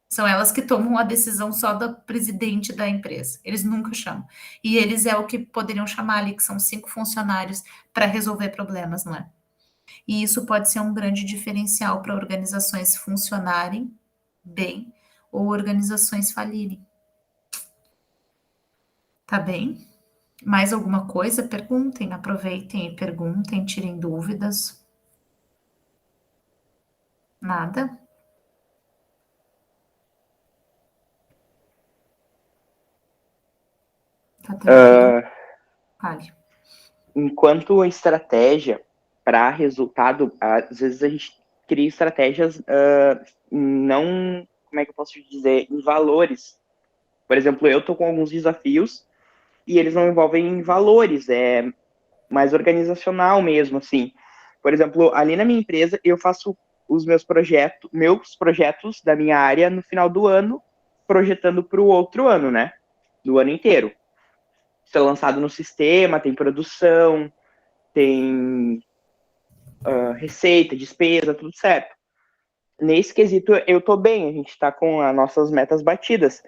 São elas que tomam a decisão só do presidente da empresa. Eles nunca chamam. E eles é o que poderiam chamar ali, que são 5 funcionários para resolver problemas, não é? E isso pode ser um grande diferencial para organizações funcionarem bem ou organizações falirem. Tá bem? Mais alguma coisa? Perguntem, aproveitem e perguntem, tirem dúvidas. Nada? Tá tranquilo? Fale. Enquanto a estratégia para resultado, às vezes a gente cria estratégias não, como é que eu posso dizer, em valores. Por exemplo, eu estou com alguns desafios e eles não envolvem valores, é mais organizacional mesmo, assim. Por exemplo, ali na minha empresa, eu faço os meus projetos da minha área no final do ano, projetando para o outro ano, né? Do ano inteiro. Isso é lançado no sistema, tem produção, tem receita, despesa, tudo certo. Nesse quesito, eu tô bem, a gente tá com as nossas metas batidas.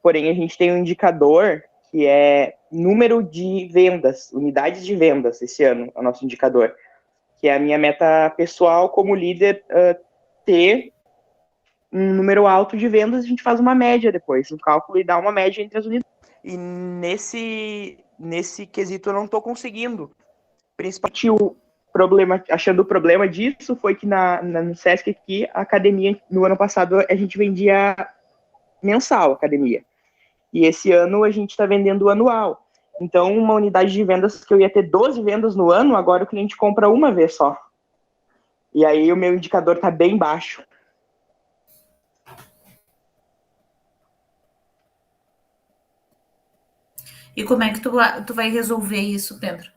Porém, a gente tem um indicador que é número de vendas, unidades de vendas esse ano, é o nosso indicador. Que é a minha meta pessoal como líder, ter um número alto de vendas, a gente faz uma média depois, um cálculo e dá uma média entre as unidades. E nesse quesito eu não tô conseguindo. Principalmente achando o problema disso foi que no Sesc aqui, a academia, no ano passado, a gente vendia mensal, academia. E esse ano a gente está vendendo anual. Então, uma unidade de vendas que eu ia ter 12 vendas no ano, agora o cliente compra uma vez só. E aí o meu indicador está bem baixo. E como é que tu vai resolver isso, Pedro?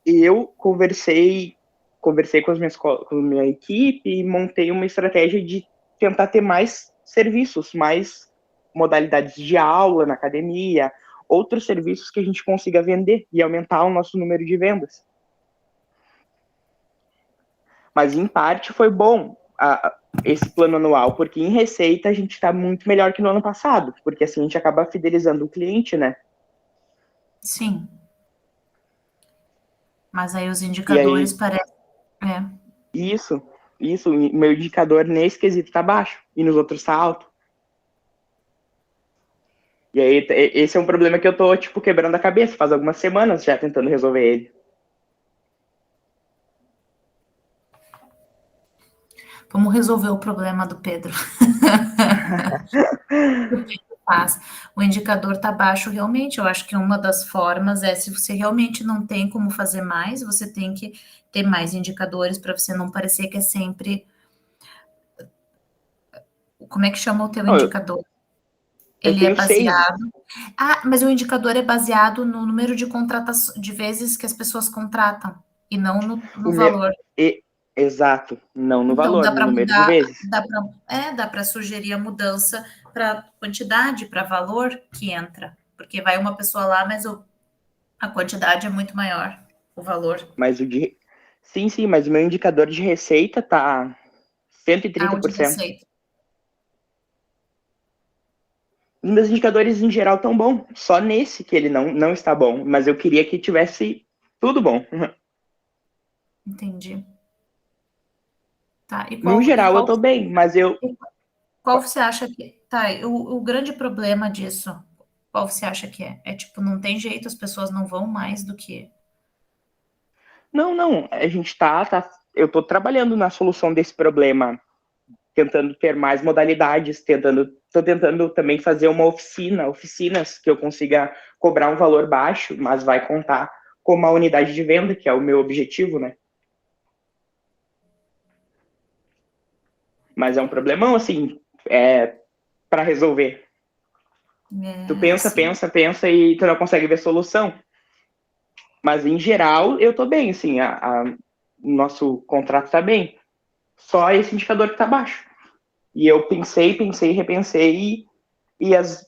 E eu conversei com a minha equipe e montei uma estratégia de tentar ter mais serviços, mais modalidades de aula na academia, outros serviços que a gente consiga vender e aumentar o nosso número de vendas. Mas, em parte, foi bom esse plano anual, porque em receita a gente está muito melhor que no ano passado, porque assim a gente acaba fidelizando o cliente, né? Sim. Mas aí os indicadores parecem... Isso, meu indicador nesse quesito tá baixo, e nos outros tá alto. E aí, esse é um problema que eu tô, tipo, quebrando a cabeça, faz algumas semanas já tentando resolver ele. Vamos resolver o problema do Pedro. O Pedro faz. O indicador está baixo realmente. Eu acho que uma das formas é, se você realmente não tem como fazer mais, você tem que ter mais indicadores para você não parecer que é sempre. Como é que chama o teu Não, indicador? eu Ele é tenho 6. baseado. Ah, mas o indicador é baseado no número de contratações, de vezes que as pessoas contratam, e não no O meu, valor. exato, não no Então valor, dá no para número de mudar, vezes. dá para sugerir a mudança para quantidade, para valor que entra, porque vai uma pessoa lá, mas a quantidade é muito maior, o valor. Mas sim, mas o meu indicador de receita tá Ah, o de 130%. receita. Os meus indicadores em geral estão bons, só nesse que ele não está bom, mas eu queria que tivesse tudo bom. Entendi. Tá, No geral eu tô bem, mas qual você acha que. Tá, o grande problema disso, qual você acha que é? É tipo, não tem jeito, as pessoas não vão mais do que. não, a gente eu tô trabalhando na solução desse problema, tentando ter mais modalidades, tô tentando também fazer oficinas que eu consiga cobrar um valor baixo, mas vai contar como a unidade de venda, que é o meu objetivo, né? Mas é um problemão, assim, para resolver. Tu É, pensa, assim. pensa, pensa e tu não consegue ver solução. Mas, em geral, eu tô bem, assim, o nosso contrato tá bem. Só esse indicador que tá baixo. E eu pensei, repensei, e as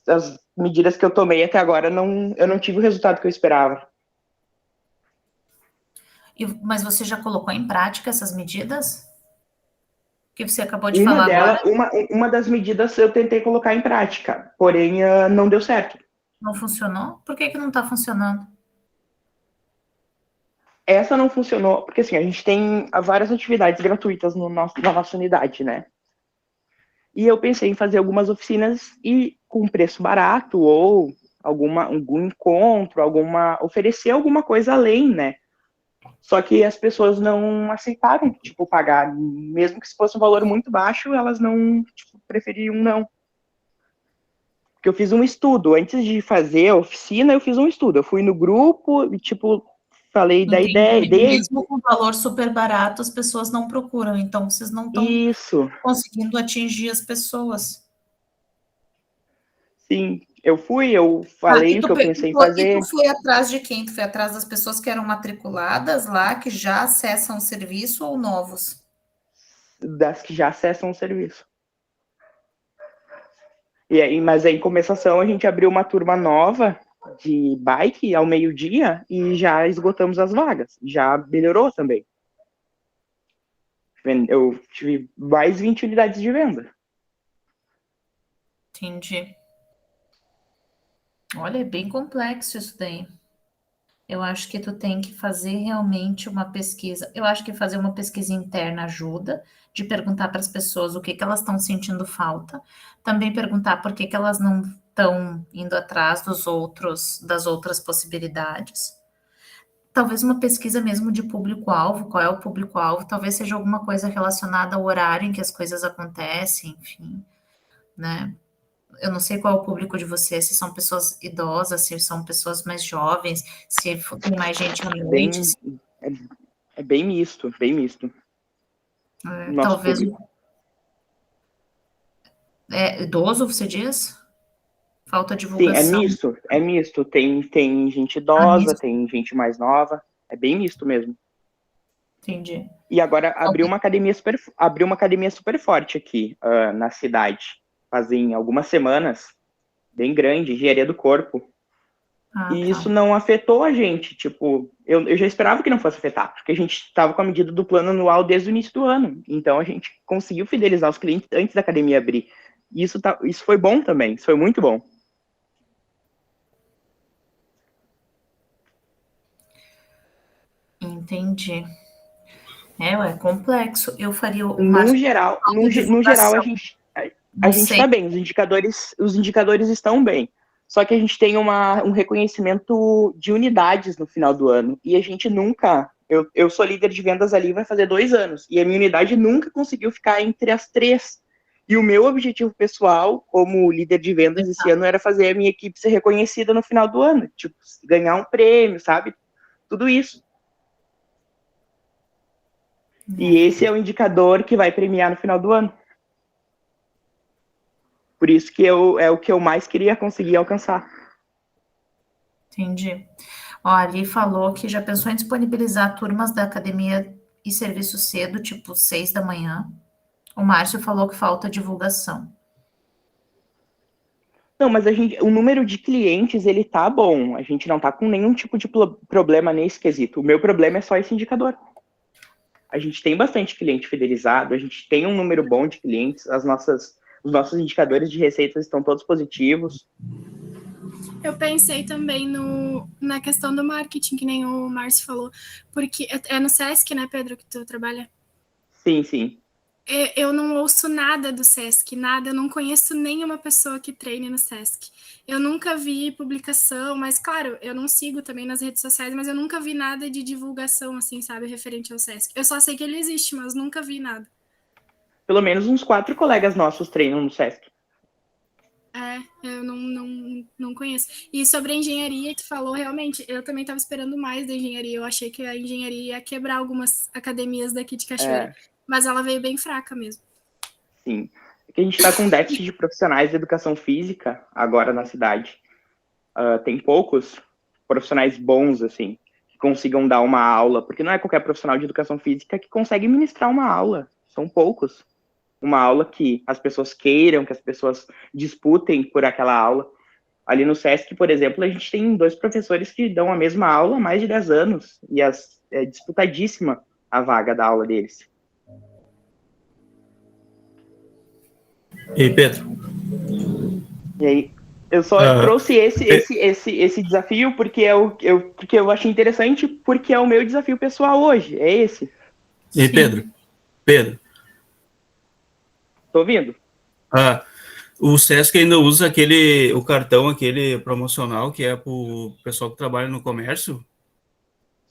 medidas que eu tomei até agora, eu não tive o resultado que eu esperava. Mas você já colocou em prática essas medidas? Que você acabou de falar agora? Uma das medidas eu tentei colocar em prática, porém não deu certo. Não funcionou? Por que que não está funcionando? Essa não funcionou, porque assim, a gente tem várias atividades gratuitas na nossa unidade, né? E eu pensei em fazer algumas oficinas e com preço barato ou algum encontro, oferecer alguma coisa além, né? Só que as pessoas não aceitaram, tipo, pagar, mesmo que se fosse um valor muito baixo, elas não, tipo, preferiam não. Porque eu fiz um estudo, antes de fazer a oficina, eu fiz um estudo. Eu fui no grupo e, tipo, falei da ideia, Entendi. Mesmo com valor super barato, as pessoas não procuram. Então, vocês não estão isso, conseguindo atingir as pessoas. sim. Eu Ah, falei o que eu pensei em e tu fazer, foi atrás de quem? Tu foi atrás das pessoas que eram matriculadas lá, que já acessam o serviço ou novos? das que já acessam o serviço. E aí, mas aí, em compensação, a gente abriu uma turma nova de bike ao meio-dia e já esgotamos as vagas. Já melhorou também. Eu tive mais 20 unidades de venda. Entendi. Olha, é bem complexo isso daí. Eu acho que tu tem que fazer realmente uma pesquisa. Eu acho que fazer uma pesquisa interna ajuda, de perguntar para as pessoas o que que elas estão sentindo falta. Também perguntar por que que elas não estão indo atrás das outras possibilidades. Talvez uma pesquisa mesmo de público-alvo, qual é o público-alvo, talvez seja alguma coisa relacionada ao horário em que as coisas acontecem, enfim, né? Eu não sei qual é o público de você, se são pessoas idosas, se são pessoas mais jovens, se tem mais gente à noite, Bem, é, é bem misto, bem misto. O nosso talvez público. idoso, você diz? Falta Sim, divulgação. é misto. Tem gente Ah, idosa, nisso, tem gente mais nova. É bem misto mesmo. entendi. E agora abriu uma academia super forte aqui na cidade. Fazem algumas semanas, bem grande, engenharia do corpo. Ah, E tá. isso não afetou a gente. Tipo, eu já esperava que não fosse afetar, porque a gente estava com a medida do plano anual desde o início do ano. Então a gente conseguiu fidelizar os clientes antes da academia abrir. E isso foi bom também, isso foi muito bom. Entendi. É complexo. Eu faria uma No geral divulgação. a Não gente sei. está bem, os indicadores estão bem. Só que a gente tem um reconhecimento de unidades no final do ano. E a gente nunca... Eu sou líder de vendas ali, vai fazer 2 anos. E a minha unidade nunca conseguiu ficar entre as 3. E o meu objetivo pessoal, como líder de vendas esse ano, era fazer a minha equipe ser reconhecida no final do ano. Tipo, ganhar um prêmio, sabe? Tudo isso. E esse é o indicador que vai premiar no final do ano. Por isso que é o que eu mais queria conseguir alcançar. Entendi. Ó, ali falou que já pensou em disponibilizar turmas da academia e serviço cedo, tipo 6 da manhã. O Márcio falou que falta divulgação. Não, mas o número de clientes, ele tá bom. A gente não tá com nenhum tipo de problema nesse quesito. O meu problema é só esse indicador. A gente tem bastante cliente fidelizado, a gente tem um número bom de clientes, os nossos indicadores de receitas estão todos positivos. Eu pensei também na questão do marketing, que nem o Márcio falou, porque é no Sesc, né, Pedro, que tu trabalha? Sim, sim. Eu não ouço nada do Sesc, nada, eu não conheço nenhuma pessoa que treine no Sesc. Eu nunca vi publicação, mas claro, eu não sigo também nas redes sociais, mas eu nunca vi nada de divulgação, assim, sabe, referente ao Sesc. Eu só sei que ele existe, mas nunca vi nada. Pelo menos uns 4 colegas nossos treinam no Sesc. Eu não conheço. E sobre a engenharia, tu falou, realmente, eu também estava esperando mais da engenharia. Eu achei que a engenharia ia quebrar algumas academias daqui de Cachoeira. Mas ela veio bem fraca mesmo. Sim. É que a gente está com déficit de profissionais de educação física agora na cidade. Tem poucos profissionais bons, assim, que consigam dar uma aula, porque não é qualquer profissional de educação física que consegue ministrar uma aula. São poucos. Uma aula que as pessoas queiram, que as pessoas disputem por aquela aula. Ali no Sesc, por exemplo, a gente tem 2 professores que dão a mesma aula há mais de 10 anos, e é disputadíssima a vaga da aula deles. E aí, Pedro? E aí, eu só trouxe esse desafio porque eu achei interessante, porque é o meu desafio pessoal hoje, é esse. E aí, Pedro? Tô ouvindo? O Sesc ainda usa o cartão, aquele promocional, que é para o pessoal que trabalha no comércio?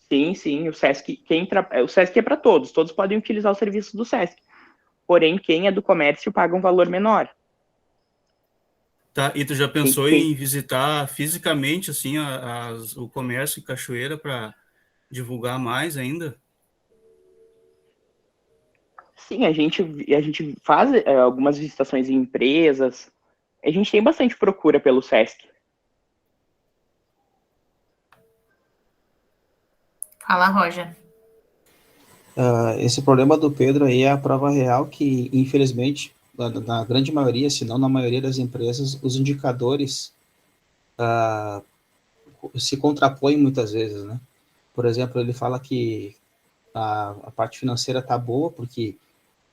Sim, o Sesc é para todos podem utilizar o serviço do Sesc. Porém, quem é do comércio paga um valor menor. Tá, e tu já pensou em visitar fisicamente assim o comércio em Cachoeira para divulgar mais ainda? Sim, a gente faz algumas visitações em empresas. A gente tem bastante procura pelo Sesc. Fala, Roger. Esse problema do Pedro aí é a prova real que, infelizmente, na grande maioria, se não na maioria das empresas, os indicadores se contrapõem muitas vezes, né? Por exemplo, ele fala que a parte financeira está boa, porque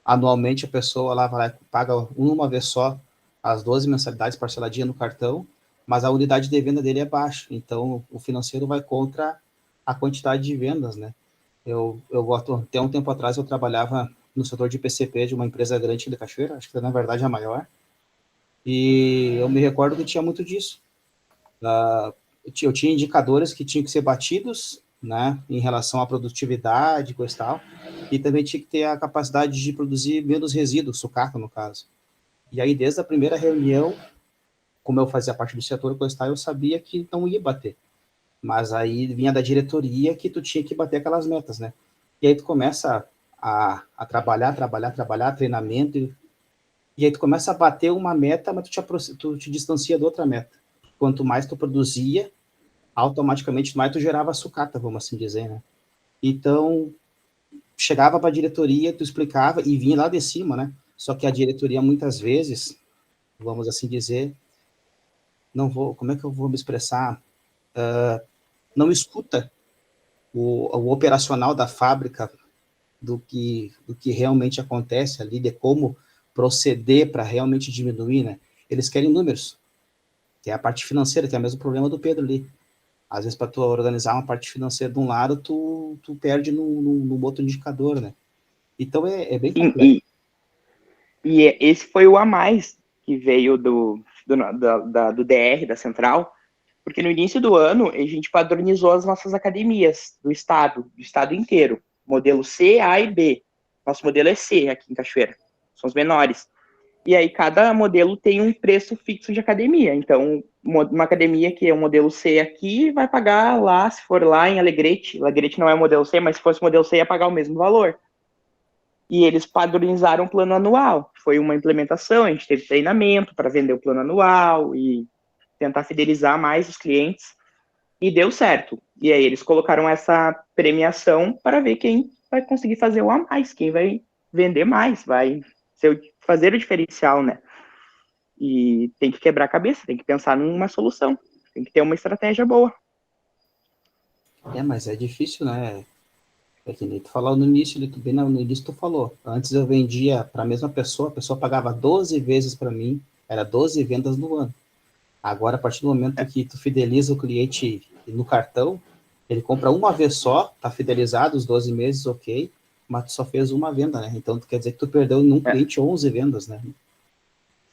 anualmente a pessoa lá vai paga uma vez só as 12 mensalidades parceladinhas no cartão, mas a unidade de venda dele é baixa, então o financeiro vai contra a quantidade de vendas, né? Eu até um tempo atrás eu trabalhava no setor de PCP de uma empresa grande de Cachoeira, acho que na verdade é a maior, e eu me recordo que tinha muito disso. Eu tinha indicadores que tinham que ser batidos, né, em relação à produtividade, coisa e tal, e também tinha que ter a capacidade de produzir menos resíduos, sucata no caso. E aí, desde a primeira reunião, como eu fazia parte do setor, coisa e tal, eu sabia que não ia bater. Mas aí vinha da diretoria que tu tinha que bater aquelas metas, né? E aí tu começa a trabalhar, treinamento, e aí tu começa a bater uma meta, mas tu te distancia da outra meta. Quanto mais tu produzia, automaticamente mais tu gerava sucata, vamos assim dizer, né? Então, chegava para a diretoria, tu explicava, e vinha lá de cima, né? Só que a diretoria, muitas vezes, vamos assim dizer, como é que eu vou me expressar? Não escuta o operacional da fábrica do que realmente acontece ali, de como proceder para realmente diminuir, né? Eles querem números. Tem a parte financeira, que é o mesmo problema do Pedro ali. Às vezes, para tu organizar uma parte financeira de um lado, tu perde no outro indicador, né? Então, é bem complexo. E esse foi o a mais que veio do DR, da Central, porque no início do ano a gente padronizou as nossas academias do estado inteiro, modelo C, A e B. Nosso modelo é C aqui em Cachoeira, são os menores. E aí cada modelo tem um preço fixo de academia. Então, uma academia que é o modelo C aqui vai pagar lá, se for lá em Alegrete não é o modelo C, mas se fosse o modelo C ia pagar o mesmo valor. E eles padronizaram o plano anual. Foi uma implementação, a gente teve treinamento para vender o plano anual e tentar fidelizar mais os clientes. E deu certo. E aí eles colocaram essa premiação para ver quem vai conseguir fazer o a mais, quem vai vender mais, vai fazer o diferencial, né? E tem que quebrar a cabeça, tem que pensar numa solução, tem que ter uma estratégia boa. Mas é difícil, né? É que nem tu falou no início, bem no início tu falou. Antes eu vendia para a mesma pessoa, a pessoa pagava 12 vezes para mim, era 12 vendas no ano. Agora, a partir do momento que tu fideliza o cliente no cartão, ele compra uma vez só, tá fidelizado os 12 meses, ok, mas tu só fez uma venda, né? Então, quer dizer que tu perdeu em um cliente 11 vendas, né?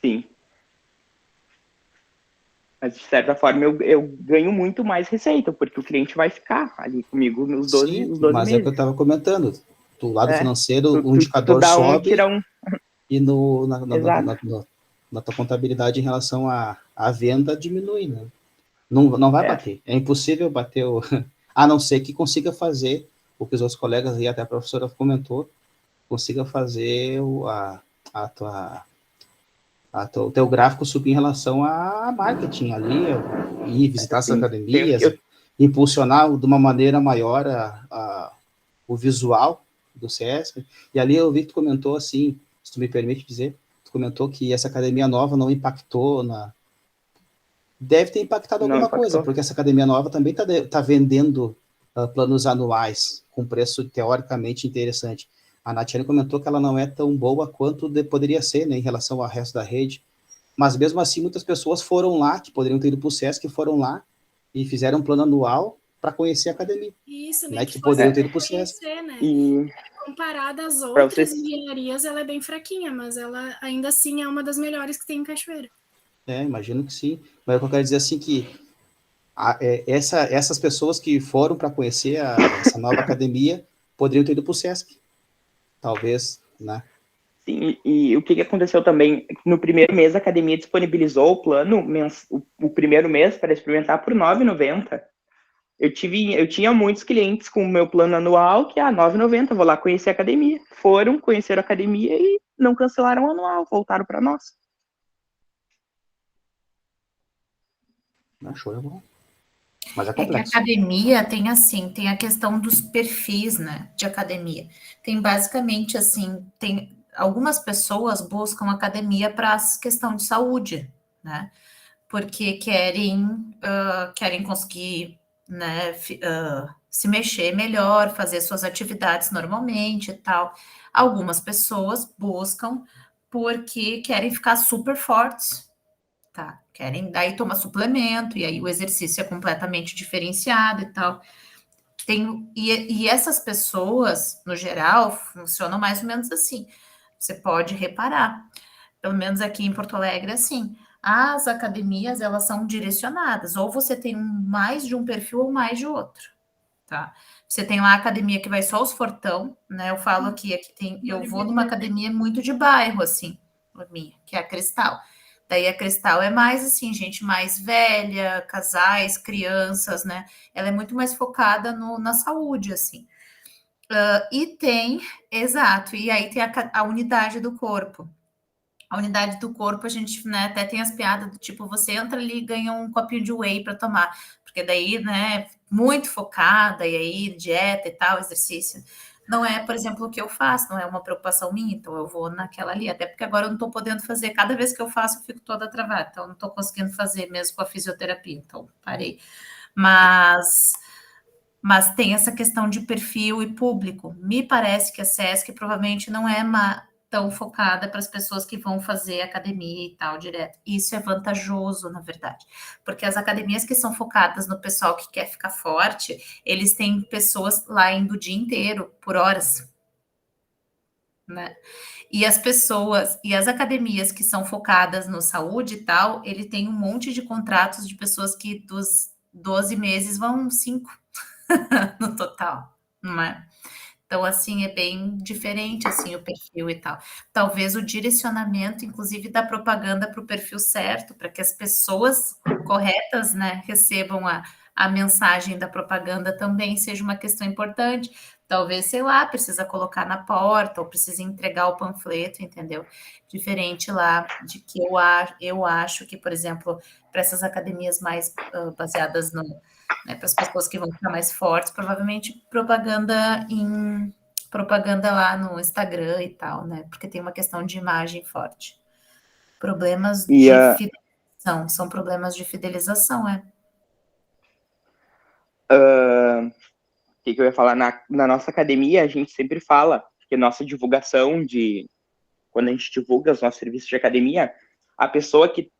Sim. Mas, de certa forma, eu ganho muito mais receita, porque o cliente vai ficar ali comigo nos 12, Sim, os 12 mas meses. é o que eu estava comentando. Do lado financeiro, o tu indicador dá sobe tira um. e Exato. na tua contabilidade em relação à venda diminui, né? Não vai bater. É impossível bater a não ser que consiga fazer o que os outros colegas e até a professora comentou, consiga fazer o teu gráfico subir em relação a marketing ali, ir visitar essas academias, impulsionar de uma maneira maior o visual do SESC. E ali eu vi que tu comentou assim, se tu me permite dizer, tu comentou que essa academia nova não impactou deve ter impactado alguma coisa, porque essa academia nova também está vendendo planos anuais com preço teoricamente interessante. A Natiane comentou que ela não é tão boa quanto poderia ser, né, em relação ao resto da rede, mas mesmo assim muitas pessoas foram lá, que poderiam ter ido para o SESC, foram lá e fizeram um plano anual para conhecer a academia. Isso, né, que poderiam ter ido para o SESC. Né? E comparada às outras engenharias, ela é bem fraquinha, mas ela ainda assim é uma das melhores que tem em Cachoeira. Imagino que sim. Mas eu quero dizer assim que essas pessoas que foram para conhecer essa nova academia poderiam ter ido para o SESC. Talvez, né? Sim, e o que aconteceu também, no primeiro mês a academia disponibilizou o plano, o primeiro mês para experimentar por R$ 9,90. Eu tinha muitos clientes com o meu plano anual que, R$ 9,90, vou lá conhecer a academia. Foram, conheceram a academia e não cancelaram o anual, voltaram para nós. Show é bom. Mas é que a academia tem assim, tem a questão dos perfis, né, de academia. Tem basicamente assim, tem algumas pessoas buscam academia para questão de saúde, né, porque querem conseguir, né, se mexer melhor, fazer suas atividades normalmente e tal. Algumas pessoas buscam porque querem ficar super fortes, tá? Querem daí tomar suplemento, e aí o exercício é completamente diferenciado e tal. E essas pessoas, no geral, funcionam mais ou menos assim. Você pode reparar, pelo menos aqui em Porto Alegre, assim, as academias, elas são direcionadas, ou você tem mais de um perfil ou mais de outro, tá? Você tem lá a academia que vai só os fortão, né? Eu falo aqui eu vou numa academia muito de bairro, assim, minha, que é a Cristal. Daí a Cristal é mais assim, gente mais velha, casais, crianças, né? Ela é muito mais focada na saúde, assim. E exato, e aí tem a unidade do corpo. A unidade do corpo, a gente, né, até tem as piadas do tipo, você entra ali e ganha um copinho de whey para tomar, porque daí, né, muito focada, e aí dieta e tal, exercício. Não é, por exemplo, o que eu faço, não é uma preocupação minha, então eu vou naquela ali, até porque agora eu não estou podendo fazer, cada vez que eu faço eu fico toda travada, então eu não estou conseguindo fazer mesmo com a fisioterapia, então parei. Mas tem essa questão de perfil e público. Me parece que a SESC provavelmente não é tão focada para as pessoas que vão fazer academia e tal direto. Isso é vantajoso, na verdade, porque as academias que são focadas no pessoal que quer ficar forte, eles têm pessoas lá indo o dia inteiro, por horas, né? E as pessoas, e as academias que são focadas no saúde e tal, ele tem um monte de contratos de pessoas que dos 12 meses vão 5 no total, não é? Então, assim, é bem diferente, assim, o perfil e tal. Talvez o direcionamento, inclusive, da propaganda para o perfil certo, para que as pessoas corretas, né, recebam a mensagem da propaganda também seja uma questão importante. Talvez, sei lá, precisa colocar na porta ou precisa entregar o panfleto, entendeu? Diferente lá de que eu acho que, por exemplo, para essas academias mais baseadas no, né, para as pessoas que vão ficar mais fortes, provavelmente propaganda lá no Instagram e tal, né? Porque tem uma questão de imagem forte. Problemas E de fidelização, são problemas de fidelização, o que eu ia falar? Na nossa academia, a gente sempre fala que a nossa divulgação quando a gente divulga os nossos serviços de academia, a pessoa que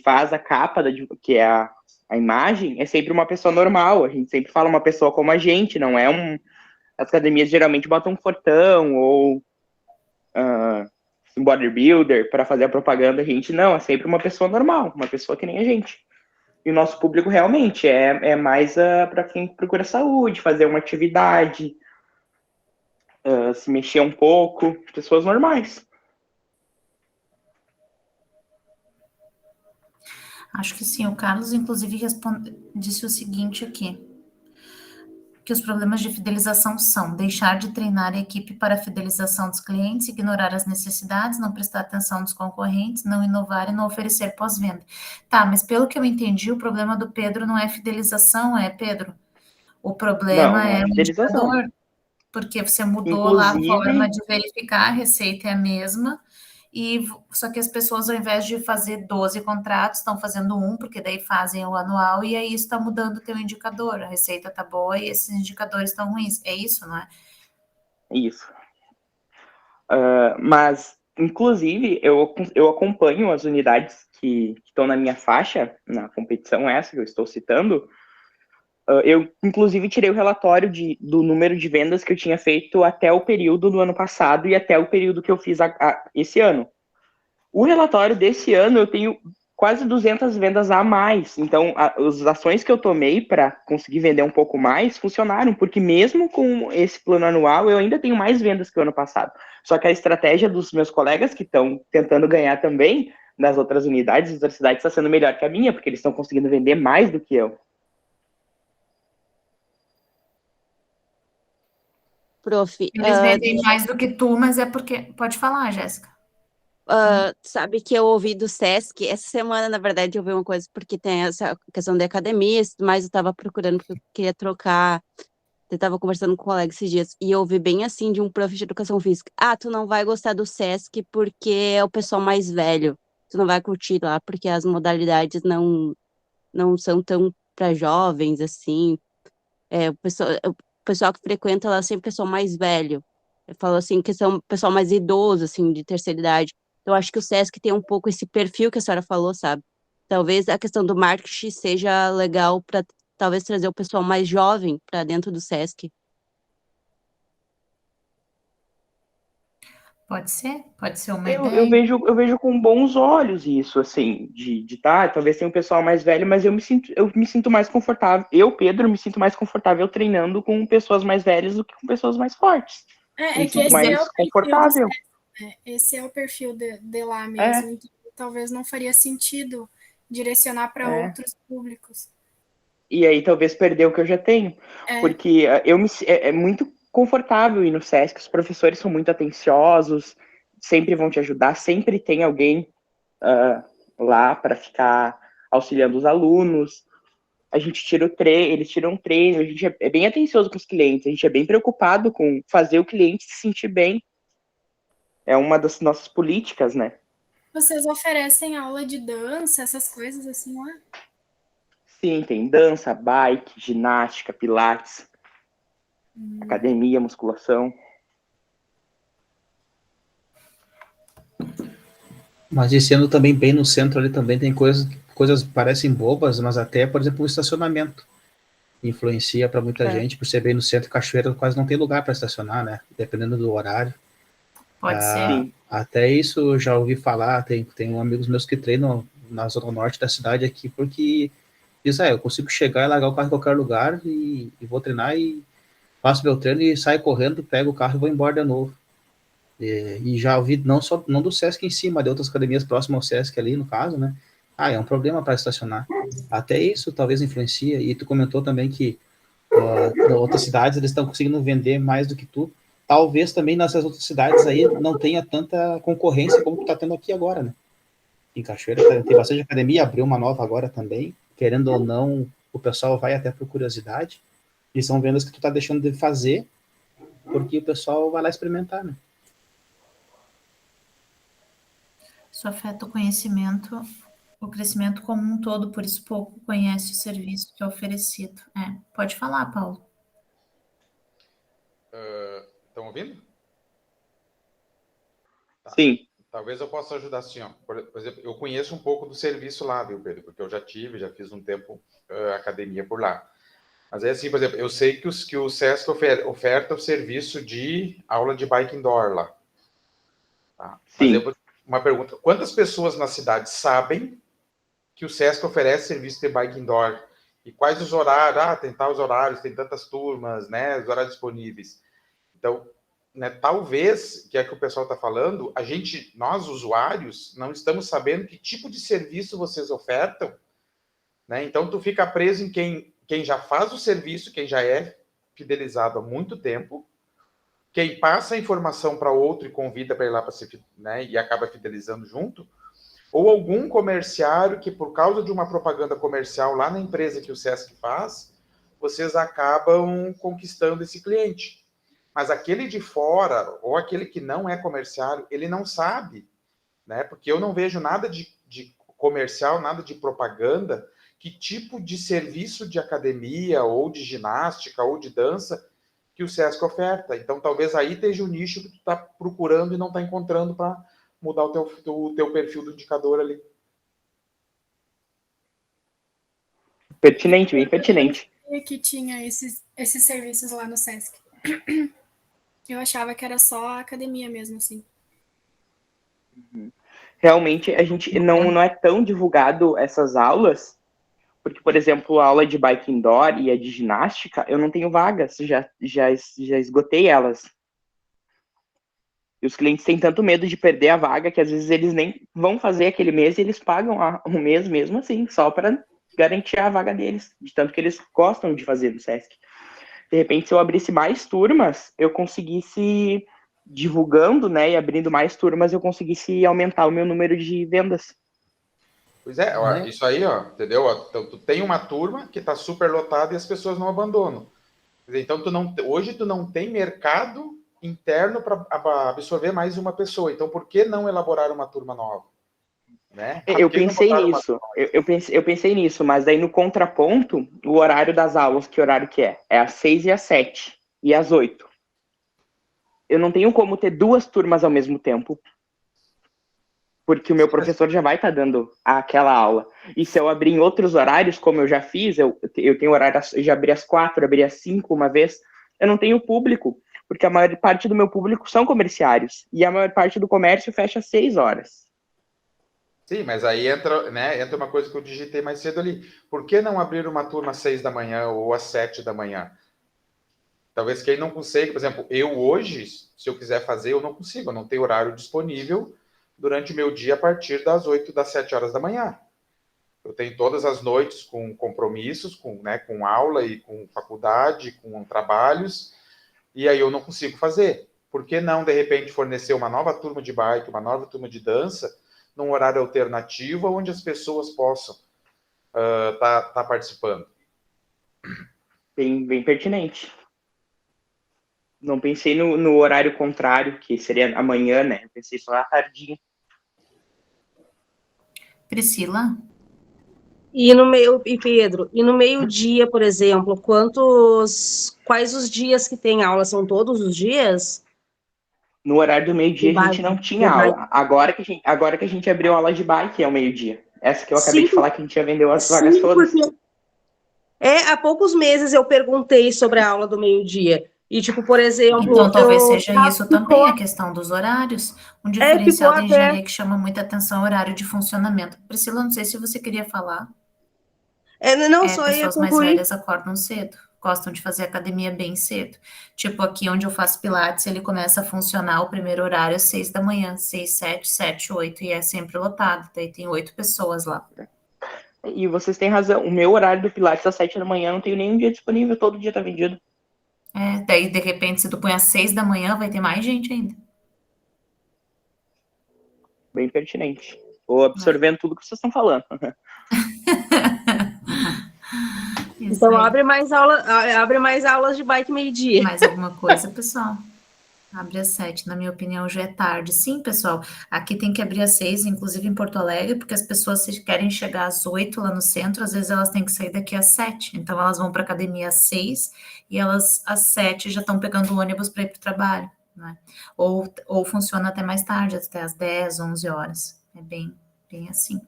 faz a capa, que é a imagem, é sempre uma pessoa normal. A gente sempre fala uma pessoa como a gente, não é as academias geralmente botam um fortão ou um bodybuilder para fazer a propaganda. A gente não, é sempre uma pessoa normal, uma pessoa que nem a gente. E o nosso público realmente é mais para quem procura saúde, fazer uma atividade, se mexer um pouco, pessoas normais. Acho que sim. O Carlos, inclusive, disse o seguinte aqui, que os problemas de fidelização são deixar de treinar a equipe para a fidelização dos clientes, ignorar as necessidades, não prestar atenção dos concorrentes, não inovar e não oferecer pós-venda. Tá, mas pelo que eu entendi, o problema do Pedro não é fidelização, Pedro? O problema Não é é o fidelização. indicador, porque você mudou lá a Inclusive, forma de verificar, a receita é a mesma, só que as pessoas, ao invés de fazer 12 contratos, estão fazendo um, porque daí fazem o anual, e aí isso está mudando o teu indicador. A receita está boa e esses indicadores estão ruins. É isso, não é? isso. Mas, inclusive, eu acompanho as unidades que estão na minha faixa, na competição essa que eu estou citando. Eu, inclusive, tirei o relatório do número de vendas que eu tinha feito até o período do ano passado e até o período que eu fiz esse ano. O relatório desse ano eu tenho quase 200 vendas a mais. Então, as ações que eu tomei para conseguir vender um pouco mais funcionaram, porque mesmo com esse plano anual, eu ainda tenho mais vendas que o ano passado. Só que a estratégia dos meus colegas que estão tentando ganhar também nas outras unidades, nas outras cidades, está sendo melhor que a minha, porque eles estão conseguindo vender mais do que eu. Prof, Eles vendem mais do que tu, mas é porque... Pode falar, Jéssica. sabe que eu ouvi do SESC, essa semana, na verdade, eu ouvi uma coisa, porque tem essa questão de academias, mas eu estava procurando, porque eu queria trocar, eu estava conversando com um colega esses dias, e eu ouvi bem assim de um prof de educação física, tu não vai gostar do SESC porque é o pessoal mais velho, tu não vai curtir lá, porque as modalidades não são tão para jovens, assim, o pessoal que frequenta lá sempre é pessoal mais velho. Eu falo assim, que são pessoal mais idoso, assim, de terceira idade. Então, acho que o SESC tem um pouco esse perfil que a senhora falou, sabe? Talvez a questão do marketing seja legal para talvez trazer o pessoal mais jovem para dentro do SESC. Pode ser uma Eu ideia. vejo com bons olhos isso, assim, talvez tenha um pessoal mais velho, mas eu me sinto mais confortável. Eu, Pedro, me sinto mais confortável treinando com pessoas mais velhas do que com pessoas mais fortes. Me Que sinto esse mais é o confortável. perfil esse é o perfil de lá mesmo. Então, talvez não faria sentido direcionar para outros públicos. E aí talvez perder o que eu já tenho. Porque é muito confortável ir no SESC, os professores são muito atenciosos, sempre vão te ajudar, sempre tem alguém lá para ficar auxiliando os alunos. A gente tira eles tiram um treino, a gente é bem atencioso com os clientes, a gente é bem preocupado com fazer o cliente se sentir bem. É uma das nossas políticas, né? Vocês oferecem aula de dança, essas coisas assim lá? Sim, tem dança, bike, ginástica, pilates, academia, musculação. Mas esse ano também, bem no centro ali, também tem coisas parecem bobas, mas até, por exemplo, o estacionamento influencia para muita gente, por ser bem no centro, Cachoeira quase não tem lugar para estacionar, né? Dependendo do horário. Pode ser. Sim. Até isso eu já ouvi falar, tem amigos meus que treinam na zona norte da cidade aqui, porque diz, eu consigo chegar e largar o carro em qualquer lugar e vou treinar e faço meu treino e saio correndo, pego o carro e vou embora de novo. E já ouvi, não do Sesc em si, mas de outras academias próximas ao Sesc ali, no caso, né? É um problema para estacionar. Até isso talvez influencia, e tu comentou também que em outras cidades eles estão conseguindo vender mais do que tu. Talvez também nessas outras cidades aí não tenha tanta concorrência como tu tá tendo aqui agora, né? Em Cachoeira tem bastante academia, abriu uma nova agora também, querendo ou não, o pessoal vai até por curiosidade, e são vendas que tu tá deixando de fazer, porque o pessoal vai lá experimentar, né? Isso afeta o conhecimento, o crescimento como um todo, por isso pouco conhece o serviço que é oferecido. Pode falar, Paulo. Estão ouvindo? Tá. Sim. Talvez eu possa ajudar assim, ó. Por exemplo, eu conheço um pouco do serviço lá, viu, Pedro? Porque eu já fiz um tempo academia por lá. Mas é assim, por exemplo, eu sei que o Sesc oferta o serviço de aula de bike indoor lá. Tá? Sim. Mas uma pergunta: quantas pessoas na cidade sabem que o Sesc oferece serviço de bike indoor? E quais os horários? Tem tais horários, tem tantas turmas, né? Os horários disponíveis. Então, né, talvez, que é que o pessoal está falando, nós, usuários, não estamos sabendo que tipo de serviço vocês ofertam, né? Então, tu fica preso em quem já faz o serviço, quem já é fidelizado há muito tempo, quem passa a informação para outro e convida para ir lá para ser, né, e acaba fidelizando junto, ou algum comerciário que, por causa de uma propaganda comercial lá na empresa que o Sesc faz, vocês acabam conquistando esse cliente. Mas aquele de fora, ou aquele que não é comerciário, ele não sabe, né? Porque eu não vejo nada de comercial, nada de propaganda, que tipo de serviço de academia, ou de ginástica, ou de dança, que o Sesc oferta. Então, talvez aí esteja o nicho que tu está procurando e não está encontrando para mudar o teu perfil do indicador ali. Pertinente, bem pertinente. Que tinha esses serviços lá no Sesc. Eu achava que era só a academia mesmo, assim. Realmente, a gente não é tão divulgado essas aulas, porque, por exemplo, a aula de bike indoor e a de ginástica, eu não tenho vagas, já esgotei elas. E os clientes têm tanto medo de perder a vaga que às vezes eles nem vão fazer aquele mês e eles pagam um mês mesmo assim, só para garantir a vaga deles, de tanto que eles gostam de fazer no Sesc. De repente, se eu abrisse mais turmas, eu conseguisse, divulgando, né, e abrindo mais turmas, eu conseguisse aumentar o meu número de vendas. Pois é, ó, isso aí, ó, entendeu? Então, tu tem uma turma que está super lotada e as pessoas não abandonam. Então, hoje tu não tem mercado interno para absorver mais uma pessoa. Então, por que não elaborar uma turma nova? Né? Eu pensei nisso, eu pensei nisso, mas daí no contraponto, o horário das aulas, que horário que é? É às 6 e às 7 e às 8. Eu não tenho como ter duas turmas ao mesmo tempo, porque o meu professor já vai estar dando aquela aula. E se eu abrir em outros horários, como eu já fiz, eu tenho horário, eu já abri às 4, abri às 5 uma vez, eu não tenho público, porque a maior parte do meu público são comerciários, e a maior parte do comércio fecha às 6 horas. Sim, mas aí entra uma coisa que eu digitei mais cedo ali. Por que não abrir uma turma às 6 da manhã ou às 7 da manhã? Talvez quem não consiga, por exemplo, eu hoje, se eu quiser fazer, eu não consigo, eu não tenho horário disponível durante o meu dia a partir das 7 horas da manhã. Eu tenho todas as noites com compromissos, com aula e com faculdade, com trabalhos, e aí eu não consigo fazer. Por que não, de repente, fornecer uma nova turma de bike, uma nova turma de dança, num horário alternativo, onde as pessoas possam tá participando? Bem pertinente. Não pensei no horário contrário, que seria amanhã, né? Eu pensei só à tardinha. Priscila? Pedro, e no meio-dia, por exemplo, quais os dias que tem aula? São todos os dias? No horário do meio-dia a gente não tinha aula. Agora que a gente abriu aula de bike é o meio-dia. Essa que eu acabei de falar que a gente já vendeu as vagas todas. Há poucos meses eu perguntei sobre a aula do meio-dia. E, tipo, por exemplo, Então, talvez seja isso também, ficou, a questão dos horários. Um ficou diferencial da até, engenharia que chama muita atenção é o horário de funcionamento. Priscila, não sei se você queria falar. não, só ia Pessoas mais concluir. velhas acordam cedo, gostam de fazer academia bem cedo. Tipo, aqui onde eu faço pilates, ele começa a funcionar, o primeiro horário às 6 da manhã, 6, 7, 7, 8, e é sempre lotado. Daí tem 8 pessoas lá. E vocês têm razão. O meu horário do Pilates às 7 da manhã, não tenho nenhum dia disponível, todo dia tá vendido. Daí, de repente, se tu põe às 6 da manhã, vai ter mais gente ainda. Bem pertinente. Tô absorvendo tudo que vocês estão falando. Isso Então, aí. abre mais aulas de bike meio-dia. Mais alguma coisa, pessoal? Abre às 7, na minha opinião, já é tarde. Sim, pessoal, aqui tem que abrir às 6, inclusive em Porto Alegre, porque as pessoas, se querem chegar às 8 lá no centro, às vezes elas têm que sair daqui às 7. Então, elas vão para a academia às 6 e elas às 7 já estão pegando o ônibus para ir para o trabalho, né? Ou funciona até mais tarde, até às 10, 11 horas. É bem assim.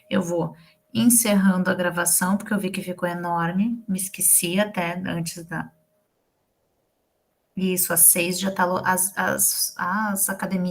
Eu vou encerrando a gravação, porque eu vi que ficou enorme, me esqueci até antes da... Isso, às 6 já tá as academias